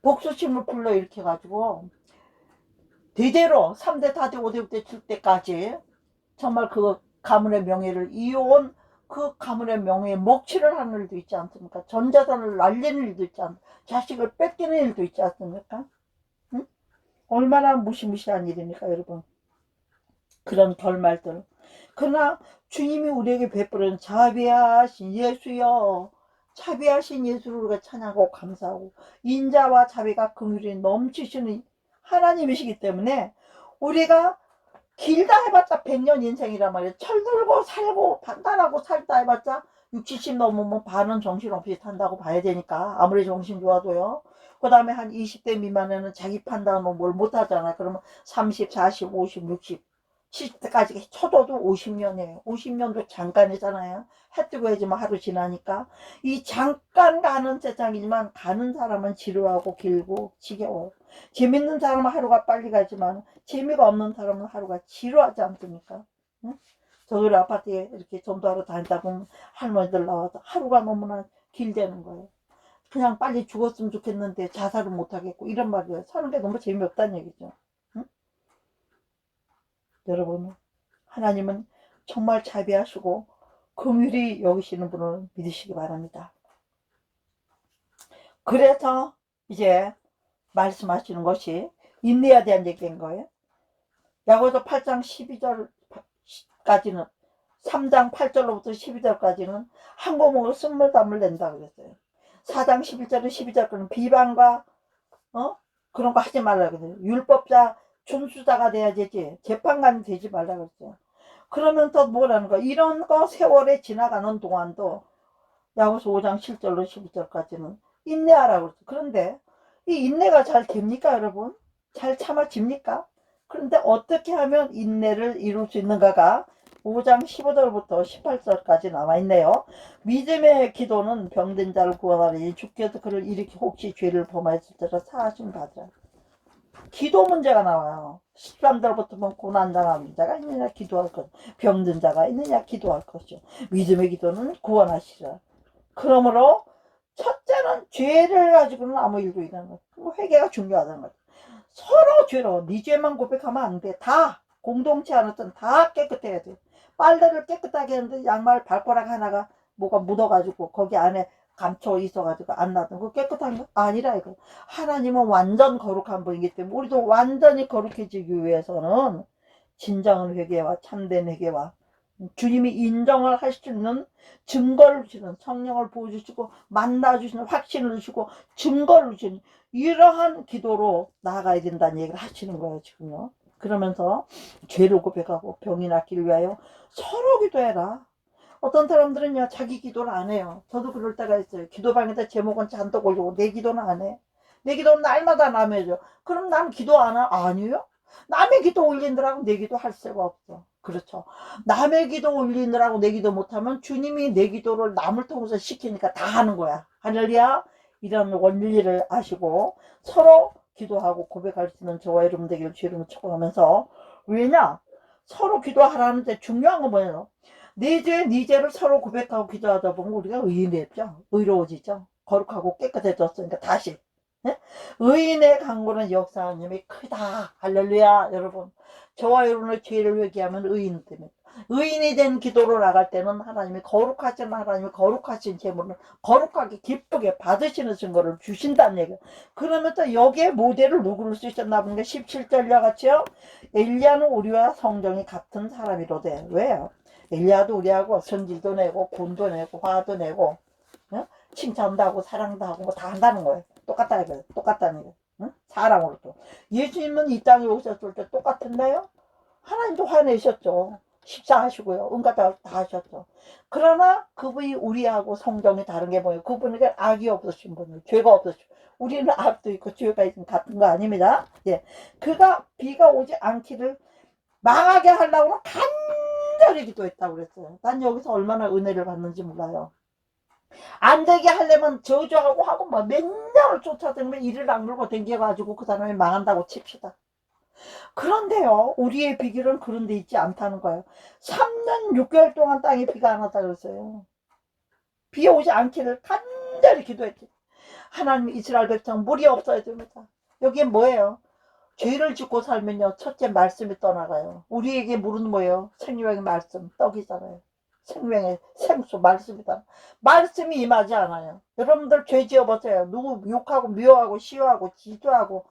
복수심을 불러일으켜가지고 대대로 3대 4대 5대 6대 7대까지 정말 그 가문의 명예를 이어온 그 가문의 명예에 먹칠을 하는 일도 있지 않습니까? 전재산을 날리는 일도 있지 않습니까? 자식을 뺏기는 일도 있지 않습니까? 응? 얼마나 무시무시한 일입니까, 여러분? 그런 결말들. 그러나 주님이 우리에게 베푸는 자비하신 예수여, 자비하신 예수를 우리가 찬양하고 감사하고, 인자와 자비가 긍휼이 넘치시는 하나님이시기 때문에 우리가 길다 해봤자 100년 인생이란 말이에요. 철들고 살고 단단하고 살다 해봤자 60, 70 넘으면 반은 정신없이 산다고 봐야 되니까, 아무리 정신 좋아도요. 그 다음에 한 20대 미만에는 자기 판단으로 뭘 못하잖아요. 그러면 30, 40, 50, 60, 70대까지 쳐줘도 50년이에요. 50년도 잠깐이잖아요. 해 뜨고 해지만 하루 지나니까. 이 잠깐 가는 세상이지만 가는 사람은 지루하고 길고 지겨워요. 재밌는 사람은 하루가 빨리 가지만 재미가 없는 사람은 하루가 지루하지 않습니까? 응? 저희 아파트에 이렇게 전도하러 다니다 보면 할머니들 나와서 하루가 너무나 길다는 거예요. 그냥 빨리 죽었으면 좋겠는데 자살은 못하겠고 이런 말이에요. 사는 게 너무 재미없다는 얘기죠. 응? 여러분, 하나님은 정말 자비하시고 긍휼히 여기시는 분을 믿으시기 바랍니다. 그래서 이제 말씀하시는 것이 인내에 대한 얘기인 거예요. 야고보서 8장 12절까지는 3장 8절로부터 12절까지는 한 고목을 20담을 낸다 그랬어요. 4장 11절에 12절까지는 비방과 그런 거 하지 말라 그랬어요. 율법자 준수자가 돼야 되지 재판관이 되지 말라 그랬어요. 그러면 또 뭐라는 거, 이런 거 세월에 지나가는 동안도 야고보서 5장 7절로 12절까지는 인내하라고 그랬어요. 그런데 이 인내가 잘 됩니까, 여러분? 잘 참아집니까? 그런데 어떻게 하면 인내를 이룰 수 있는가가 5장 15절부터 18절까지 나와 있네요. 믿음의 기도는 병든 자를 구원하리니 주께서 그를 일으키 혹시 죄를 범하였을 때라 사하심 받으라. 기도 문제가 나와요. 13절부터 보면 고난당한 자가 있느냐 기도할 것, 병든 자가 있느냐 기도할 것이요. 믿음의 기도는 구원하시라. 그러므로 첫째는 죄를 가지고는 아무 일도 일어나는 것. 회개가 중요하다는 거죠. 서로 죄로 네 죄만 고백하면 안 돼. 다 공동체 안에서는 다 깨끗해야 돼. 빨래를 깨끗하게 했는데 양말 발가락 하나가 뭐가 묻어가지고 거기 안에 감춰 있어가지고 안 놔둔 거 깨끗한 거 아니라 이거. 하나님은 완전 거룩한 분이기 때문에 우리도 완전히 거룩해지기 위해서는 진정한 회개와 참된 회개와 주님이 인정을 할 수 있는 증거를 주시는, 성령을 보여주시고 만나주시는 확신을 주시고 증거를 주시는 이러한 기도로 나아가야 된다는 얘기를 하시는 거예요 지금요. 그러면서 죄를 고백하고 병이 낫기를 위하여 서로 기도해라. 어떤 사람들은요 자기 기도를 안 해요. 저도 그럴 때가 있어요. 기도방에다 제목은 잔뜩 올리고 내 기도는 안 해. 내 기도는 날마다 남의 해줘. 그럼 난 기도 안 하? 아니요. 남의 기도 올리느라고 내 기도 할 수가 없어. 그렇죠. 남의 기도 올리느라고 내 기도 못하면 주님이 내 기도를 남을 통해서 시키니까 다 하는 거야. 할렐루야. 이런 원리를 아시고 서로 기도하고 고백할 수 있는 저와 여러분 되기를 주의 이름으로 축복하면서, 왜냐? 서로 기도하라는데 중요한 건 뭐예요? 네 죄, 네 죄를 서로 고백하고 기도하다 보면 우리가 의인되죠. 의로워지죠. 거룩하고 깨끗해졌으니까 다시. 네? 의인의 강구는 역사하님이 크다. 할렐루야. 여러분, 저와 여러분의 죄를 회개하면 의인 됩니다. 의인이 된 기도로 나갈 때는 하나님이 거룩하신 하나님이 거룩하신 제물을 거룩하게 기쁘게 받으시는 증거를 주신다는 얘기예요. 그러면 또 여기에 모델을 누구를 쓰셨나 보니까 17절과 같이요. 엘리야는 우리와 성정이 같은 사람이로되. 왜요? 엘리야도 우리하고 성질도 내고 군도 내고 화도 내고 칭찬도 하고 사랑도 하고 뭐 다 한다는 거예요. 똑같다 이거예요. 똑같다는 거예요. 응? 사람으로 또. 예수님은 이 땅에 오셨을 때 똑같은데요. 하나님도 화내셨죠. 식사하시고요. 온갖 다 하셨죠. 그러나 그분이 우리하고 성정이 다른 게 뭐예요? 그분은 악이 없으신 분이에요. 죄가 없으신. 우리는 악도 있고 죄가 있으면 같은 거 아닙니다. 예. 그가 비가 오지 않기를 망하게 하려고는 간절히 기도했다고 그랬어요. 난 여기서 얼마나 은혜를 받는지 몰라요. 안 되게 하려면 저주하고 하고 뭐 몇 년을 쫓아다니면 이를 악물고 댕겨가지고 그 사람이 망한다고 칩시다. 그런데요, 우리의 비결은 그런 데 있지 않다는 거예요. 3년 6개월 동안 땅에 비가 안 왔다 그랬어요. 비 오지 않기를 간절히 기도했지. 하나님, 이스라엘 백성 물이 없어야 됩니다. 여기에 뭐예요? 죄를 짓고 살면요, 첫째 말씀이 떠나가요. 우리에게 물은 뭐예요? 생명의 말씀, 떡이잖아요. 생명의 생수, 말씀이다. 말씀이 임하지 않아요. 여러분들 죄 지어보세요. 누구 욕하고 미워하고 시워하고 지도하고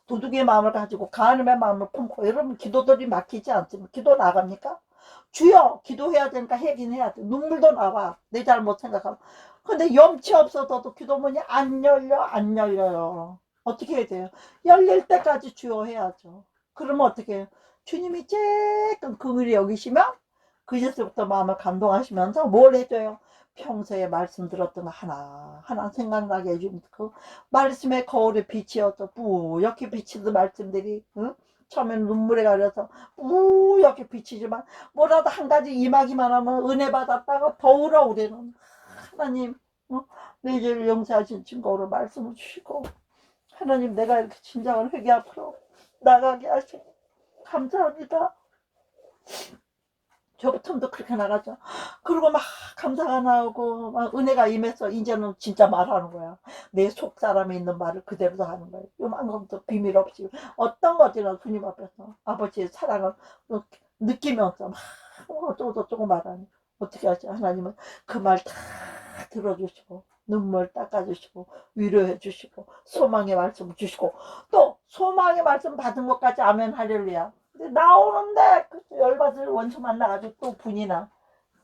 도둑의 마음을 가지고 간음의 마음을 품고, 여러분 기도들이 막히지 않습니까? 기도 나갑니까? 주여, 기도해야 되니까 하긴 해야 돼. 눈물도 나와. 내 잘못 생각하면. 근데 염치 없어도 기도문이 안 열려, 안 열려요. 어떻게 해야 돼요? 열릴 때까지 주여 해야죠. 그러면 어떻게 해요? 주님이 쬐끔 긍휼히 여기시면 그제서부터 마음을 감동하시면서 뭘 해줘요? 평소에 말씀 들었던 거 하나하나 생각나게 해줍니다. 그 말씀의 거울에 비치어서 뿌옇게 비치는 말씀들이, 응? 처음엔 눈물에 가려서 뿌옇게 비치지만 뭐라도 한 가지 임하기만 하면 은혜 받았다가 더 울어. 우리는 하나님, 내 죄를 용서하신 증거로 말씀을 주시고, 하나님, 내가 이렇게 진정한 회개 앞으로 나가게 하시고 감사합니다. 저부터도 그렇게 나가죠. 그리고 막 감사가 나오고 막 은혜가 임해서 이제는 진짜 말하는 거야. 내 속 사람이 있는 말을 그대로 하는 거예요. 요만큼도 비밀 없이 어떤 것이나 주님 앞에서 아버지의 사랑을 느끼면서 막 어쩌고 말하니, 어떻게 하지? 하나님은 그 말 다 들어주시고 눈물 닦아주시고 위로해 주시고 소망의 말씀 주시고, 또 소망의 말씀 받은 것까지 아멘 할렐루야. 근데 나오는데 열받을 원수 만나가지고 또 분이 나.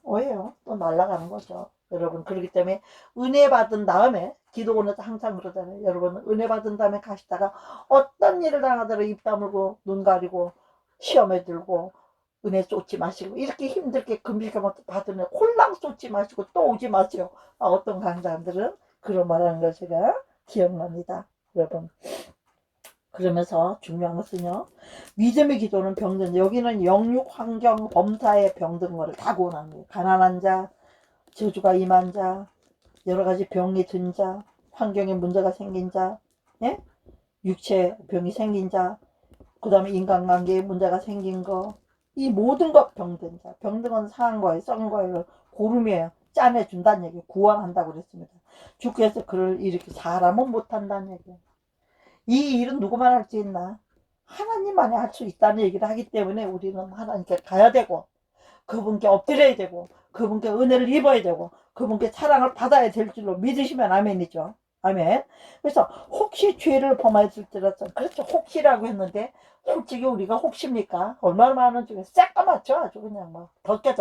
왜요? 또 날아가는 거죠. 여러분, 그렇기 때문에 은혜 받은 다음에, 기도원에서 항상 그러잖아요. 여러분, 은혜 받은 다음에 가시다가 어떤 일을 당하더라도 입 다물고 눈 가리고 시험에 들고 은혜 쏟지 마시고, 이렇게 힘들게 금식하면 받으면 홀랑 쏟지 마시고 또 오지 마세요. 어떤 강사들은 그런 말하는 걸 제가 기억납니다. 여러분, 그러면서 중요한 것은요, 믿음의 기도는 병든, 여기는 영육, 환경, 범사에 병든 거를 다 구원하는 거예요. 가난한 자, 저주가 임한 자, 여러 가지 병이 든 자, 환경에 문제가 생긴 자, 예? 육체 병이 생긴 자, 그 다음에 인간관계에 문제가 생긴 거, 이 모든 것 병든 자, 병든 건 상한 거예요, 썩은 거예요, 고름이에요. 짜내준다는 얘기예요. 구원한다고 그랬습니다. 주께서 그를 이렇게 사람은 못한다는 얘기예요. 이 일은 누구만 할 수 있나? 하나님만이 할 수 있다는 얘기를 하기 때문에 우리는 하나님께 가야 되고, 그분께 엎드려야 되고, 그분께 은혜를 입어야 되고, 그분께 사랑을 받아야 될 줄로 믿으시면 아멘이죠. 아멘. 그래서 혹시 죄를 범하였을지라도, 그렇죠, 혹시라고 했는데 솔직히 우리가 혹시입니까? 얼마나 많은 중에 새까맣죠. 아주 그냥 뭐 덕게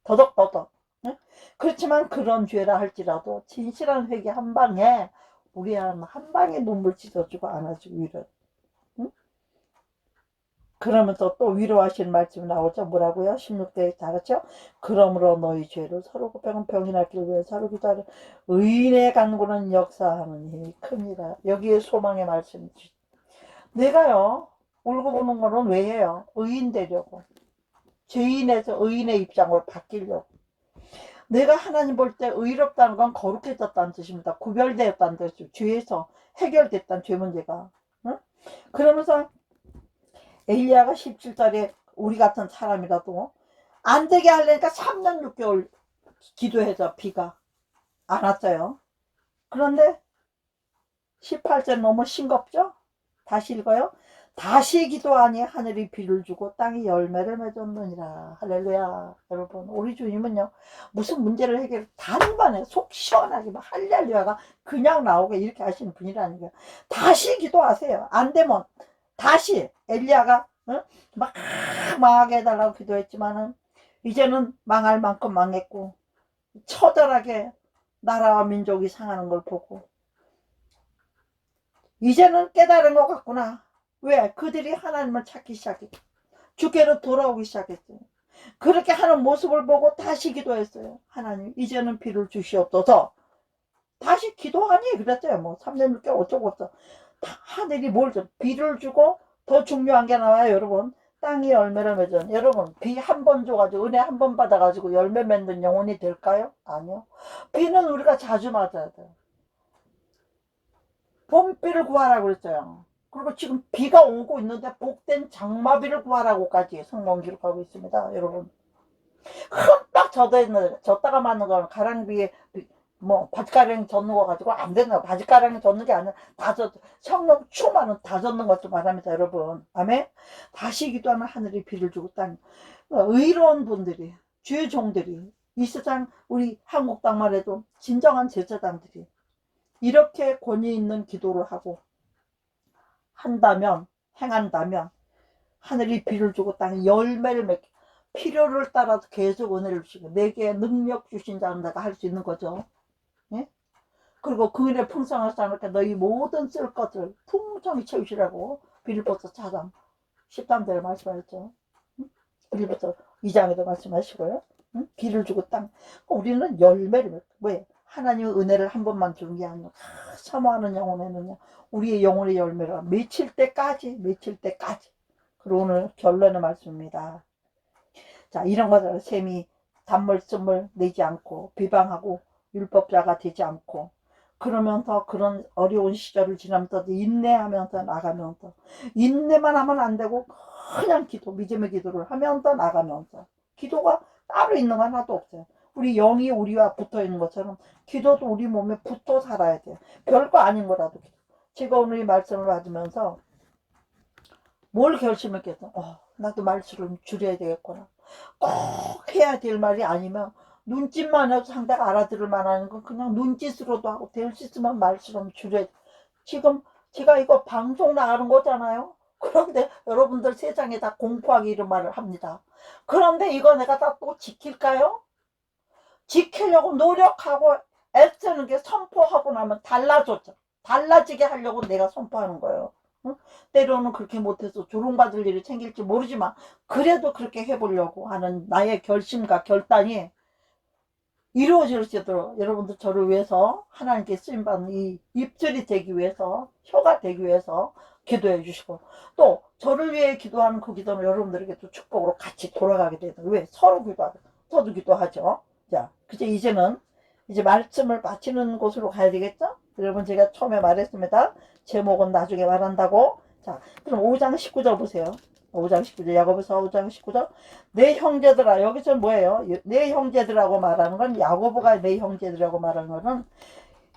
더덕더덕. 응? 그렇지만 그런 죄라 할지라도 진실한 회개 한 방에 우리 한 방에 눈물 찢어주고 안아주고 위로. 응? 그러면서 또 위로하시는 말씀이 나오죠. 뭐라고요? 16대에 다 같이요. 그러므로 너희 죄를 서로 곱하면 병이 낫기를 위해 서로 기도하려 의인의 간구는 역사하는 힘이 큽니다. 여기에 소망의 말씀이지. 내가요, 울고 보는 거는 왜 해요? 의인 되려고. 죄인에서 의인의 입장으로 바뀌려고. 내가 하나님 볼 때 의롭다는 건 거룩해졌다는 뜻입니다. 구별되었다는 뜻이죠. 죄에서 해결됐다는 죄 문제가. 응? 그러면서 엘리야가 17절에 우리 같은 사람이라도 안 되게 하려니까 3년 6개월 기도해서 비가 안 왔어요. 그런데 18절 너무 싱겁죠? 다시 읽어요. 다시 기도하니 하늘이 비를 주고 땅이 열매를 맺었느니라. 할렐루야. 여러분, 우리 주님은요, 무슨 문제를 해결 단번에 속 시원하게 막 할렐루야가 그냥 나오게 이렇게 하시는 분이라니까요. 다시 기도하세요. 안 되면 다시. 엘리야가 막 망하게 해달라고 기도했지만은 이제는 망할 만큼 망했고 처절하게 나라와 민족이 상하는 걸 보고 이제는 깨달은 것 같구나. 왜? 그들이 하나님을 찾기 시작했죠. 주께로 돌아오기 시작했어요. 그렇게 하는 모습을 보고 다시 기도했어요. 하나님, 이제는 비를 주시옵소서. 다시 기도하니 그랬어요. 뭐 3년 6개월 어쩌고 없어. 하늘이 뭘 줘? 비를 주고, 더 중요한 게 나와요, 여러분. 땅이 열매를 맺은. 여러분, 비 한 번 줘가지고 은혜 한 번 받아가지고 열매 맺는 영혼이 될까요? 아니요. 비는 우리가 자주 맞아야 돼요. 봄비를 구하라고 그랬어요. 그리고 지금 비가 오고 있는데 복된 장마비를 구하라고까지 성경 기록하고 있습니다. 여러분. 흠뻑 젖어 있는, 젖다가 맞는 거는 가랑비에 뭐 바지가랑이 젖는 거 가지고 안 된다. 바지가랑이 젖는 게 아니라 다 젖, 성령 충만은 다 젖는 것도 말합니다. 여러분. 아멘. 다시 기도하면 하늘이 비를 주고 땅. 의로운 분들이, 주의 종들이, 이 세상 우리 한국 땅만 해도 진정한 제사장들이 이렇게 권위 있는 기도를 하고 한다면, 행한다면 하늘이 비를 주고 땅이 열매를 맺게, 필요를 따라서 계속 은혜를 주시고 내게 능력 주신 자는 내가 할 수 있는 거죠. 예? 그리고 그 은혜 풍성하지 않을까 너희 모든 쓸 것을 풍성히 채우시라고 빌립보서 4장 13절에 말씀하셨죠. 응? 빌립보서 2장에도 말씀하시고요. 응? 비를 주고 땅. 우리는 열매를 왜? 하나님의 은혜를 한 번만 주는 게 아니라 사모하는 영혼에는요. 우리의 영혼의 열매가 맺힐 때까지. 그리고 오늘 결론의 말씀입니다. 자, 이런 것을 셈이 단물씀을 내지 않고 비방하고 율법자가 되지 않고 그러면서 그런 어려운 시절을 지나면서 인내하면서 나가면서 인내만 하면 안 되고 그냥 기도, 믿음의 기도를 하면서 나가면서 기도가 따로 있는 거 하나도 없어요. 우리 영이 우리와 붙어 있는 것처럼 기도도 우리 몸에 붙어 살아야 돼요. 별거 아닌 거라도 기도. 제가 오늘 이 말씀을 받으면서 뭘 결심했겠어? 나도 말수를 줄여야 되겠구나. 꼭 해야 될 말이 아니면 눈짓만 해도 상대가 알아들을 만한 건 그냥 눈짓으로도 하고 될 수 있으면 말수를 줄여야 돼. 지금 제가 이거 방송 나가는 거잖아요. 그런데 여러분들 세상에 다 공포하기 이런 말을 합니다. 그런데 이거 내가 다 또 지킬까요? 지키려고 노력하고 애쓰는 게 선포하고 나면 달라졌죠. 달라지게 하려고 내가 선포하는 거예요. 응? 때로는 그렇게 못해서 조롱받을 일이 생길지 모르지만 그래도 그렇게 해보려고 하는 나의 결심과 결단이 이루어질지도록 여러분들 저를 위해서 하나님께 쓰임받는 이 입술이 되기 위해서 혀가 되기 위해서 기도해 주시고 또 저를 위해 기도하는 그 기도는 여러분들에게 또 축복으로 같이 돌아가게 되는 왜 서로 기도하고 저도 기도하죠. 자 이제는 이제 말씀을 마치는 곳으로 가야 되겠죠. 여러분 제가 처음에 말했습니다. 제목은 나중에 말한다고. 자 그럼 5장 19절 보세요. 5장 19절 야고보서 5장 19절 내 형제들아 여기서 뭐예요? 내 형제들하고 말하는 건 야고보가 내 형제들하고 말하는 거는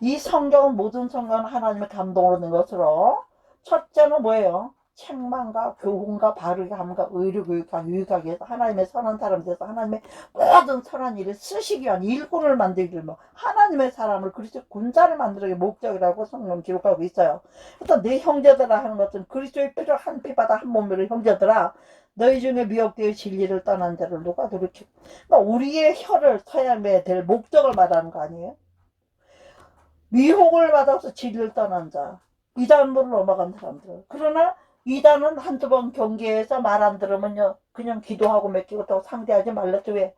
이 성경은 모든 성경은 하나님의 감동으로 된 것으로 첫째는 뭐예요? 책망과 교훈과 바르게 함과 의료 교육과 유익하게 해서 하나님의 선한 사람 돼서 하나님의 모든 선한 일을 쓰시기 위한 일꾼을 만들기를 뭐 하나님의 사람을 그리스도 군사를 만들기 목적이라고 성경 기록하고 있어요. 그래서 내 형제들아 하는 것은 그리스도의 피를 한 피바다 한 몸으로 형제들아 너희 중에 미혹되어 진리를 떠난 자를 누가 돌이키고 그러니까 우리의 혀를 서야매 될 목적을 말하는 거 아니에요? 미혹을 받아서 진리를 떠난 자 이단으로 넘어간 사람들 그러나 이단은 한두 번 경계해서 말 안 들으면요 그냥 기도하고 맡기고 또 상대하지 말랬죠. 왜?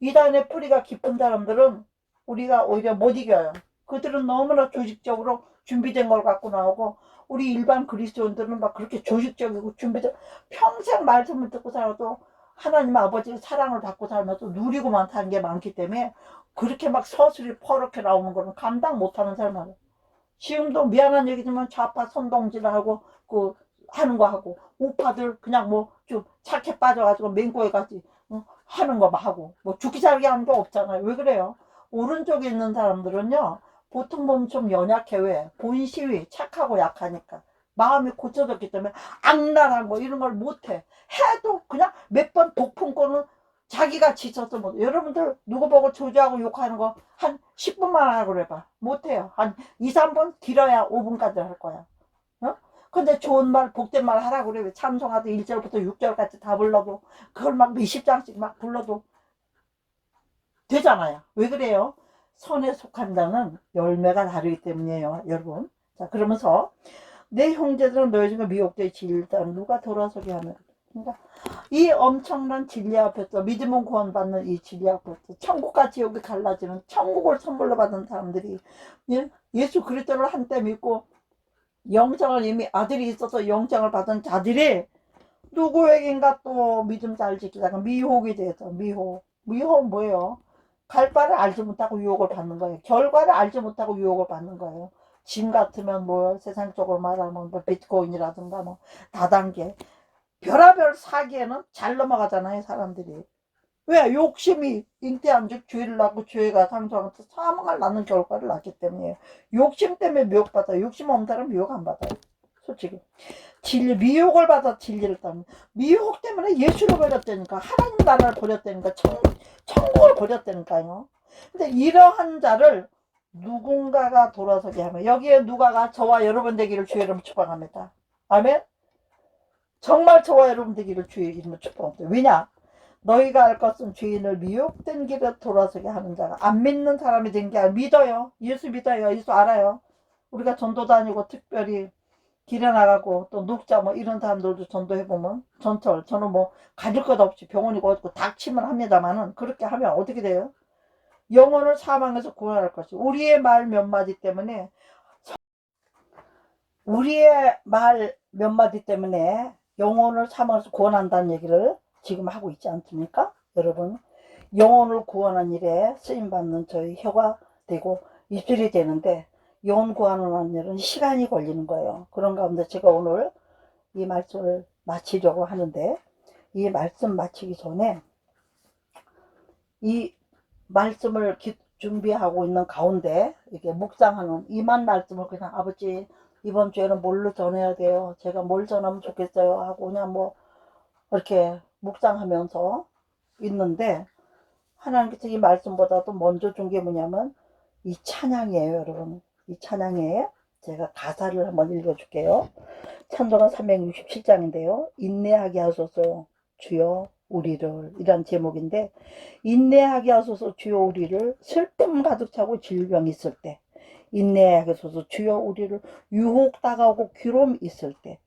이단의 뿌리가 깊은 사람들은 우리가 오히려 못 이겨요. 그들은 너무나 조직적으로 준비된 걸 갖고 나오고 우리 일반 그리스도인들은 막 그렇게 조직적이고 준비된 평생 말씀을 듣고 살아도 하나님 아버지의 사랑을 받고 살면서 누리고만 사는 게 많기 때문에 그렇게 막 서술이 퍼렇게 나오는 거는 감당 못하는 사람은 지금도 미안한 얘기지만 좌파 선동질하고 그 하는 거 하고 우파들 그냥 뭐 좀 착해 빠져가지고 맹고에 가지 하는 거 막 하고 뭐 죽기 살기 하는 거 없잖아요. 왜 그래요? 오른쪽에 있는 사람들은요 보통 보면 좀 연약해. 왜? 본시위 착하고 약하니까 마음이 고쳐졌기 때문에 악랄한 거 이런 걸 못해. 해도 그냥 몇 번 독품권은 자기가 지쳐서 못. 여러분들 누구 보고 조지하고 욕하는 거 한 10분만 하라고 그래봐. 못해요. 한 2, 3분 길어야 5분까지 할 거야. 어? 근데 좋은 말 복된 말 하라고 그래. 찬송하도 1절부터 6절까지 다 불러도 그걸 막 몇십 장씩 막 불러도 되잖아요. 왜 그래요? 선에 속한 자는 열매가 다르기 때문이에요. 여러분. 자 그러면서 내 형제들은 너희 중에 미혹되어 진리를 누가 돌아서게 하면 그러니까 이 엄청난 진리 앞에서 믿음은 구원받는 이 진리 앞에서 천국과 지옥이 갈라지는 천국을 선물로 받은 사람들이 예수 그리스도를 한때 믿고 영생을 이미 아들이 있어서 영생을 받은 자들이 누구에겐가 또 믿음 잘 지키다가 미혹이 돼서 미혹 뭐예요? 갈 바를 알지 못하고 유혹을 받는 거예요. 결과를 알지 못하고 유혹을 받는 거예요. 짐 같으면 뭐 세상적으로 말하면 뭐 비트코인이라든가 뭐 다단계 별의별 사기에는 잘 넘어가잖아요 사람들이. 왜? 욕심이 잉태한즉 죄를 낳고 죄가 상속하면서 사망을 낳는 결과를 낳기 때문이에요. 욕심 때문에 미혹받아요. 욕심 없는 사람은 미혹 안 받아요. 솔직히. 진리, 미혹을 받아 진리를 따는. 미혹 때문에 예수를 버렸다니까. 하나님 나라를 버렸다니까. 천국을 버렸다니까요. 근데 이러한 자를 누군가가 돌아서게 하면, 여기에 누가가 저와 여러분 되기를 주의 이름으로 축복합니다. 아멘? 정말 저와 여러분 되기를 주의 이름으로 축복합니다. 왜냐? 너희가 알 것은 죄인을 미혹된 길에 돌아서게 하는 자가, 안 믿는 사람이 된 게 아니라 믿어요. 예수 믿어요. 예수 알아요. 우리가 전도 다니고 특별히 길에 나가고 또 눕자 뭐 이런 사람들도 전도해보면 전철 저는 뭐 가질 것 없이 병원이고 어디고 닥치면 합니다만은, 그렇게 하면 어떻게 돼요? 영혼을 사망에서 구원할 것이, 우리의 말 몇 마디 때문에, 우리의 말 몇 마디 때문에 영혼을 사망에서 구원한다는 얘기를 지금 하고 있지 않습니까? 여러분, 영혼을 구원한 일에 쓰임받는 저희 혀가 되고 입술이 되는데, 영혼 구원하는 일은 시간이 걸리는 거예요. 그런 가운데 제가 오늘 이 말씀을 마치려고 하는데, 이 말씀 마치기 전에 이 말씀을 준비하고 있는 가운데 이렇게 묵상하는 이만 말씀을 그냥, 아버지 이번 주에는 뭘로 전해야 돼요? 제가 뭘 전하면 좋겠어요? 하고 그냥 뭐 이렇게 묵상하면서 있는데, 하나님께서 이 말씀보다도 먼저 준 게 뭐냐면 이 찬양이에요. 여러분, 이 찬양에 제가 가사를 한번 읽어줄게요. 찬송가 367장인데요 인내하게 하소서 주여 우리를, 이란 제목인데, 인내하게 하소서 주여 우리를 슬픔 가득 차고 질병 있을 때, 인내하게 하소서 주여 우리를 유혹 다가오고 괴로움 있을 때,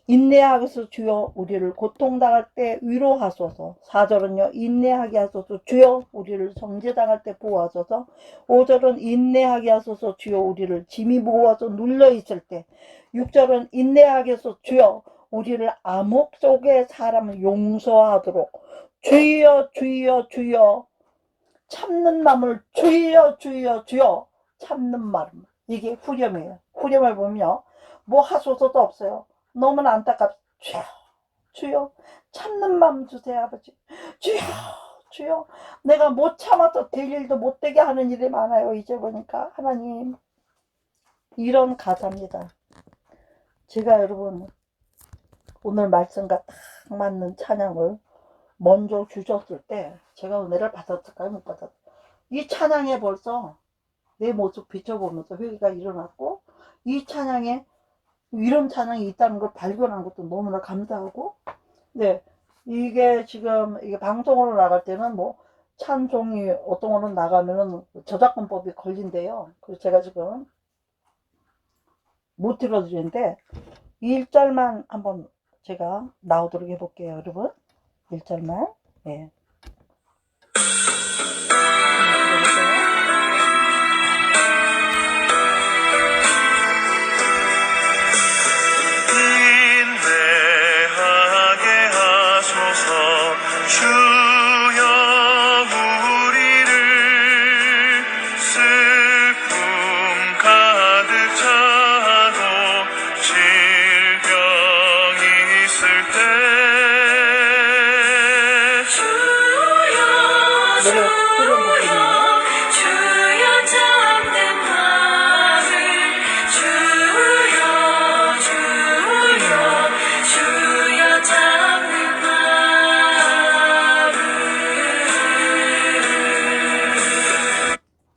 인내하게 하소서 주여 우리를 고통당할 때 위로하소서. 4절은요 인내하게 하소서 주여 우리를 정죄당할 때 보호하소서. 5절은 인내하게 하소서 주여 우리를 짐이 무거워서 눌려있을 때. 6절은 인내하게 하소서 주여 우리를 암흑 속의 사람을 용서하도록. 주여 주여 주여 참는 마음을, 주여 주여 주여 참는 마음. 이게 후렴이에요. 후렴을 보면요 뭐 하소서도 없어요. 너무나 안타깝. 주여 주여 참는 마음 주세요 아버지. 주여 주여 내가 못 참아서 될 일도 못 되게 하는 일이 많아요. 이제 보니까 하나님, 이런 가사입니다. 제가 여러분 오늘 말씀과 딱 맞는 찬양을 먼저 주셨을 때 제가 은혜를 받았을까요? 못 받았을까요? 이 찬양에 벌써 내 모습 비춰보면서 회개가 일어났고, 이 찬양에 이런 찬양이 있다는 걸 발견한 것도 너무나 감사하고. 네, 이게 지금 이게 방송으로 나갈 때는 뭐 찬송이 어떤 거는 나가면은 저작권법이 걸린대요. 그래서 제가 지금 못 들어드리는데 1절만 한번 제가 나오도록 해볼게요. 여러분 1절만. 네.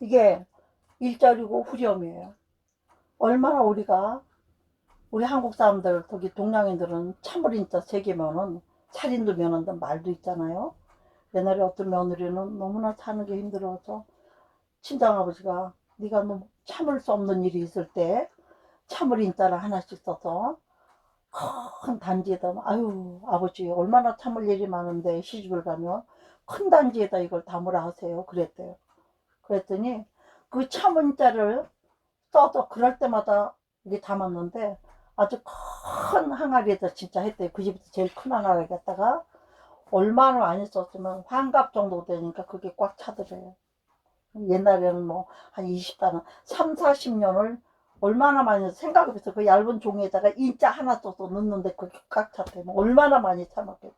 이게 1절이고 후렴이에요. 얼마나 우리 한국 사람들, 특히 동양인들은 참을인자 새기면은 살인도 면한다는 말도 있잖아요. 옛날에 어떤 며느리는 너무나 사는 게 힘들어서 친정아버지가 네가 너무 참을 수 없는 일이 있을 때 참을인자를 하나씩 써서 큰 단지에다, 아유 아버지 얼마나 참을 일이 많은데 시집을 가면 큰 단지에다 이걸 담으라 하세요 그랬대요. 그랬더니 그 참은자를 써서 그럴 때마다 이게 담았는데 아주 큰 항아리에다 진짜 했대요. 그 집에서 제일 큰 항아리 갖다가 얼마나 많이 썼으면 환갑 정도 되니까 그게 꽉 차더래요. 옛날에는 뭐 한 20단, 3, 40년을 얼마나 많이 생각해서 그 얇은 종이에다가 인자 하나 써서 넣는데 그게 꽉 찼대. 얼마나 많이 참았겠어.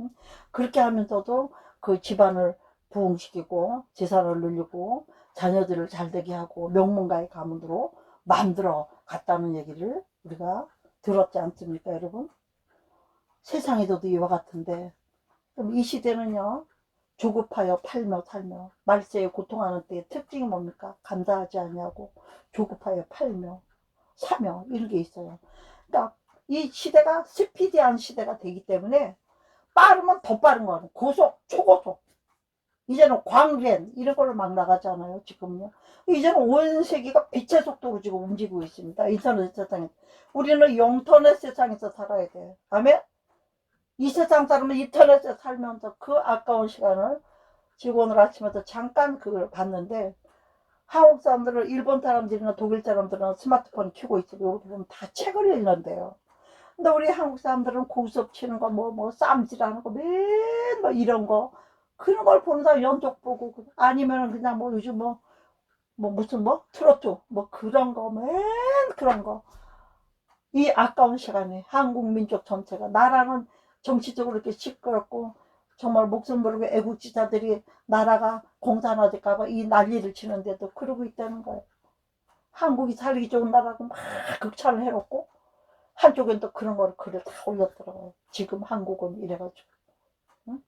응? 그렇게 하면서도 그 집안을 부흥시키고 재산을 늘리고 자녀들을 잘되게 하고 명문가의 가문으로 만들어 갔다는 얘기를 우리가 들었지 않습니까, 여러분? 세상에서도 이와 같은데 그럼 이 시대는요, 조급하여 팔며 살며 말세에 고통하는 때의 특징이 뭡니까? 감사하지 않냐고 조급하여 팔며 사며 이런 게 있어요. 그러니까 이 시대가 스피디한 시대가 되기 때문에 빠르면 더 빠른 거는 고속, 초고속. 이제는 광랜 이런 걸로 막 나가잖아요. 지금요. 이제는 온 세계가 빛의 속도로 지금 움직이고 있습니다. 인터넷 세상에. 우리는 영터넷 세상에서 살아야 돼. 아멘? 이 세상 사람은 인터넷에 살면서 그 아까운 시간을 지금 오늘 아침에도 잠깐 그걸 봤는데 한국 사람들은 일본 사람들이나 독일 사람들은 스마트폰 켜고 있어요. 이렇게 보면 다 책을 읽는데요. 근데 우리 한국 사람들은 고스톱 치는 거, 쌈질하는 거, 맨 이런 거, 그런 걸 보는 사람 연속 보고, 아니면은 그냥 요즘 무슨 트로트, 그런 거, 맨 그런 거. 이 아까운 시간에 한국 민족 전체가, 나라는 정치적으로 이렇게 시끄럽고, 정말 목숨 걸고 애국지사들이 나라가 공산화될까봐 이 난리를 치는데도 그러고 있다는 거예요. 한국이 살기 좋은 나라고 막 극찬을 해놓고, 한쪽엔 또 그런 거를 글을 다 올렸더라고요. 지금 한국은 이래가지고. 응?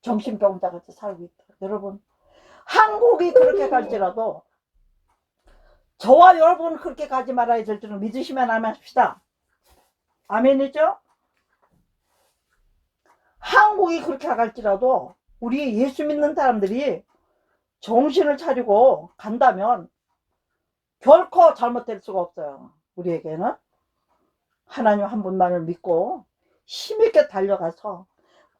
정신병자같이 살고 있다. 여러분, 한국이 그렇게 갈지라도 저와 여러분은 그렇게 가지 말아야 될 줄은 믿으시면 아멘합시다. 아멘이죠? 한국이 그렇게 갈지라도 우리 예수 믿는 사람들이 정신을 차리고 간다면 결코 잘못될 수가 없어요. 우리에게는 하나님 한 분만을 믿고 힘있게 달려가서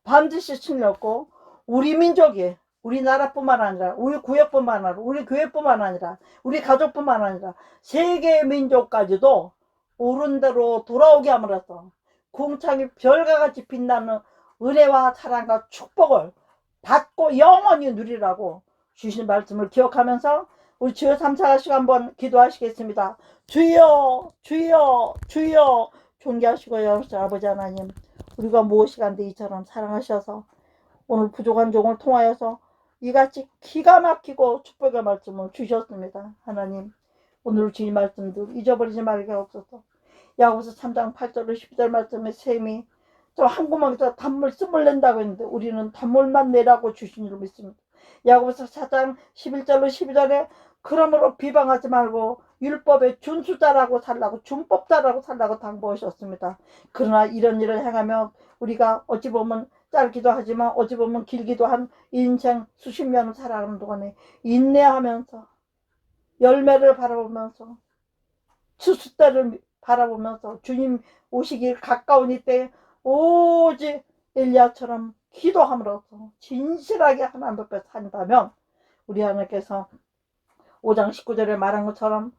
반드시 승리했고, 우리 민족이 우리나라뿐만 아니라 우리 구역뿐만 아니라 우리 교회뿐만 아니라 우리 가족뿐만 아니라 세계 민족까지도 옳은 대로 돌아오게 함으로써 궁창이 별과 같이 빛나는 은혜와 사랑과 축복을 받고 영원히 누리라고 주신 말씀을 기억하면서 우리 주여 3, 4씩 한번 기도하시겠습니다. 주여 주여 주여. 존귀하시고 아버지 하나님, 우리가 무엇이간데 이처럼 사랑하셔서 오늘 부족한 종을 통하여서 이같이 기가 막히고 축복의 말씀을 주셨습니다. 하나님, 오늘 주신 말씀도 잊어버리지 말게 없어서 야고보서 3장 8절로 10절 말씀에 셈이 한 구멍에서 단물 씀을 낸다고 했는데 우리는 단물만 내라고 주신 줄 믿습니다. 야고보서 4장 11절로 12절에 그러므로 비방하지 말고 율법의 준수자라고 살라고 준법자라고 살라고 당부하셨습니다. 그러나 이런 일을 행하며 우리가 어찌 보면 짧기도 하지만 어찌 보면 길기도 한 인생 수십 년을 살아가는 동안에 인내하면서 열매를 바라보면서 추수 때를 바라보면서 주님 오시길 가까운 이때 오직 엘리야처럼 기도함으로써 진실하게 하나님 앞에 산다면 우리 하나님께서 5장 19절에 말한 것처럼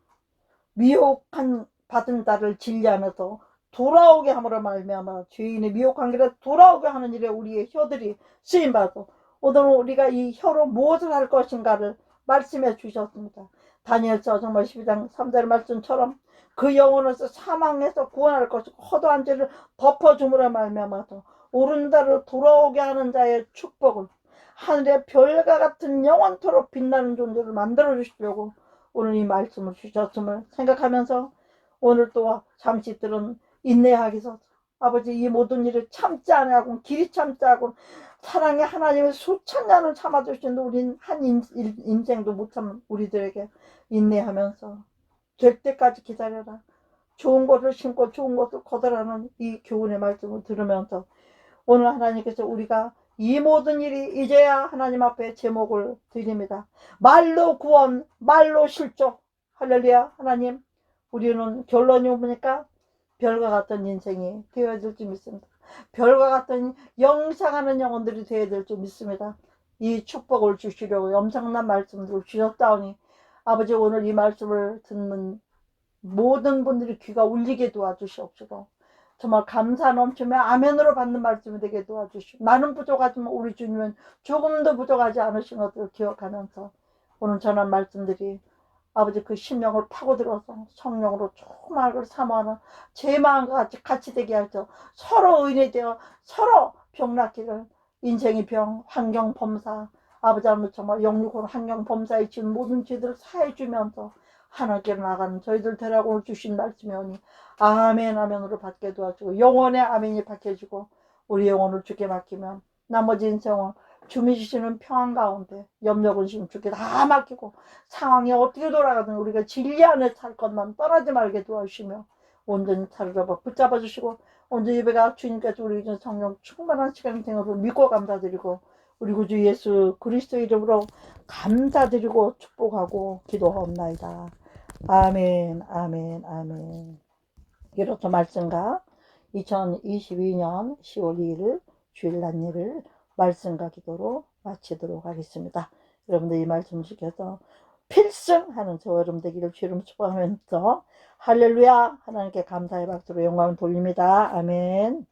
미혹한 받은 자를 진리하면서 돌아오게 함으로 말미암아 죄인의 미혹한 길에 돌아오게 하는 일에 우리의 혀들이 쓰임받고 오늘은 우리가 이 혀로 무엇을 할 것인가를 말씀해 주셨습니다. 다니엘서 정말 12장 3절 말씀처럼 그 영혼에서 사망에서 구원할 것이고 허도한 죄를 덮어줌으로 말미암아서 옳은 대로 돌아오게 하는 자의 축복을 하늘의 별과 같은 영원토록 빛나는 존재를 만들어 주시려고 오늘 이 말씀을 주셨음을 생각하면서 오늘 또 잠시 들은 인내하기서 아버지 이 모든 일을 참지 않아하고 길이 참지 않고 사랑의 하나님의 수천 년을 참아주신 우린 한 인생도 못 참는 우리들에게 인내하면서 될 때까지 기다려라. 좋은 것을 심고 좋은 것을 거둬라는 이 교훈의 말씀을 들으면서 오늘 하나님께서 우리가 이 모든 일이 이제야 하나님 앞에 제목을 드립니다. 말로 구원, 말로 실족. 할렐루야. 하나님, 우리는 결론이 뭡니까? 별과 같은 인생이 되어야 될 줄 믿습니다. 별과 같은 영상하는 영혼들이 되어야 될 줄 믿습니다. 이 축복을 주시려고 엄청난 말씀을 주셨다오니 아버지 오늘 이 말씀을 듣는 모든 분들이 귀가 울리게 도와주시옵시고 정말 감사 넘치며 아멘으로 받는 말씀이 되게 도와주시고 나는 부족하지만 우리 주님은 조금도 부족하지 않으신 것을 기억하면서 오늘 전한 말씀들이 아버지 그 심령을 파고들어서 성령으로 조금을 사모하는 제 마음과 같이 되게 하죠. 서로 의인되어 서로 병 낫기를. 인생의 병, 환경 범사, 아버지 하나님 정말 영육은 환경 범사에 지은 모든 죄들을 사해 주면서 하나님께 나가는 저희들 되라고 주신 말씀이 오니 아멘 아멘으로 받게 도와주고 영원의 아멘이 박혀지고 우리 영혼을 주께 맡기면 나머지 인생은 주미 주시는 평안 가운데 염려 근심 주께 다 맡기고 상황이 어떻게 돌아가든 우리가 진리 안에 살 것만 떠나지 말게 도와주시며 온전히 사로잡아 붙잡아 주시고 온전히 예배가 주님께서 우리 성령 충만한 시간이 된 것을 믿고 감사드리고 우리 구주 예수 그리스도 이름으로 감사드리고 축복하고 기도하옵나이다. 아멘 아멘 아멘. 이로써 말씀과 2022년 10월 2일 주일 낮예를 말씀과 기도로 마치도록 하겠습니다. 여러분들 이 말씀 지켜서 필승하는 저 여러분 되기를 주름 축복하면서 할렐루야 하나님께 감사의 박수로 영광을 돌립니다. 아멘.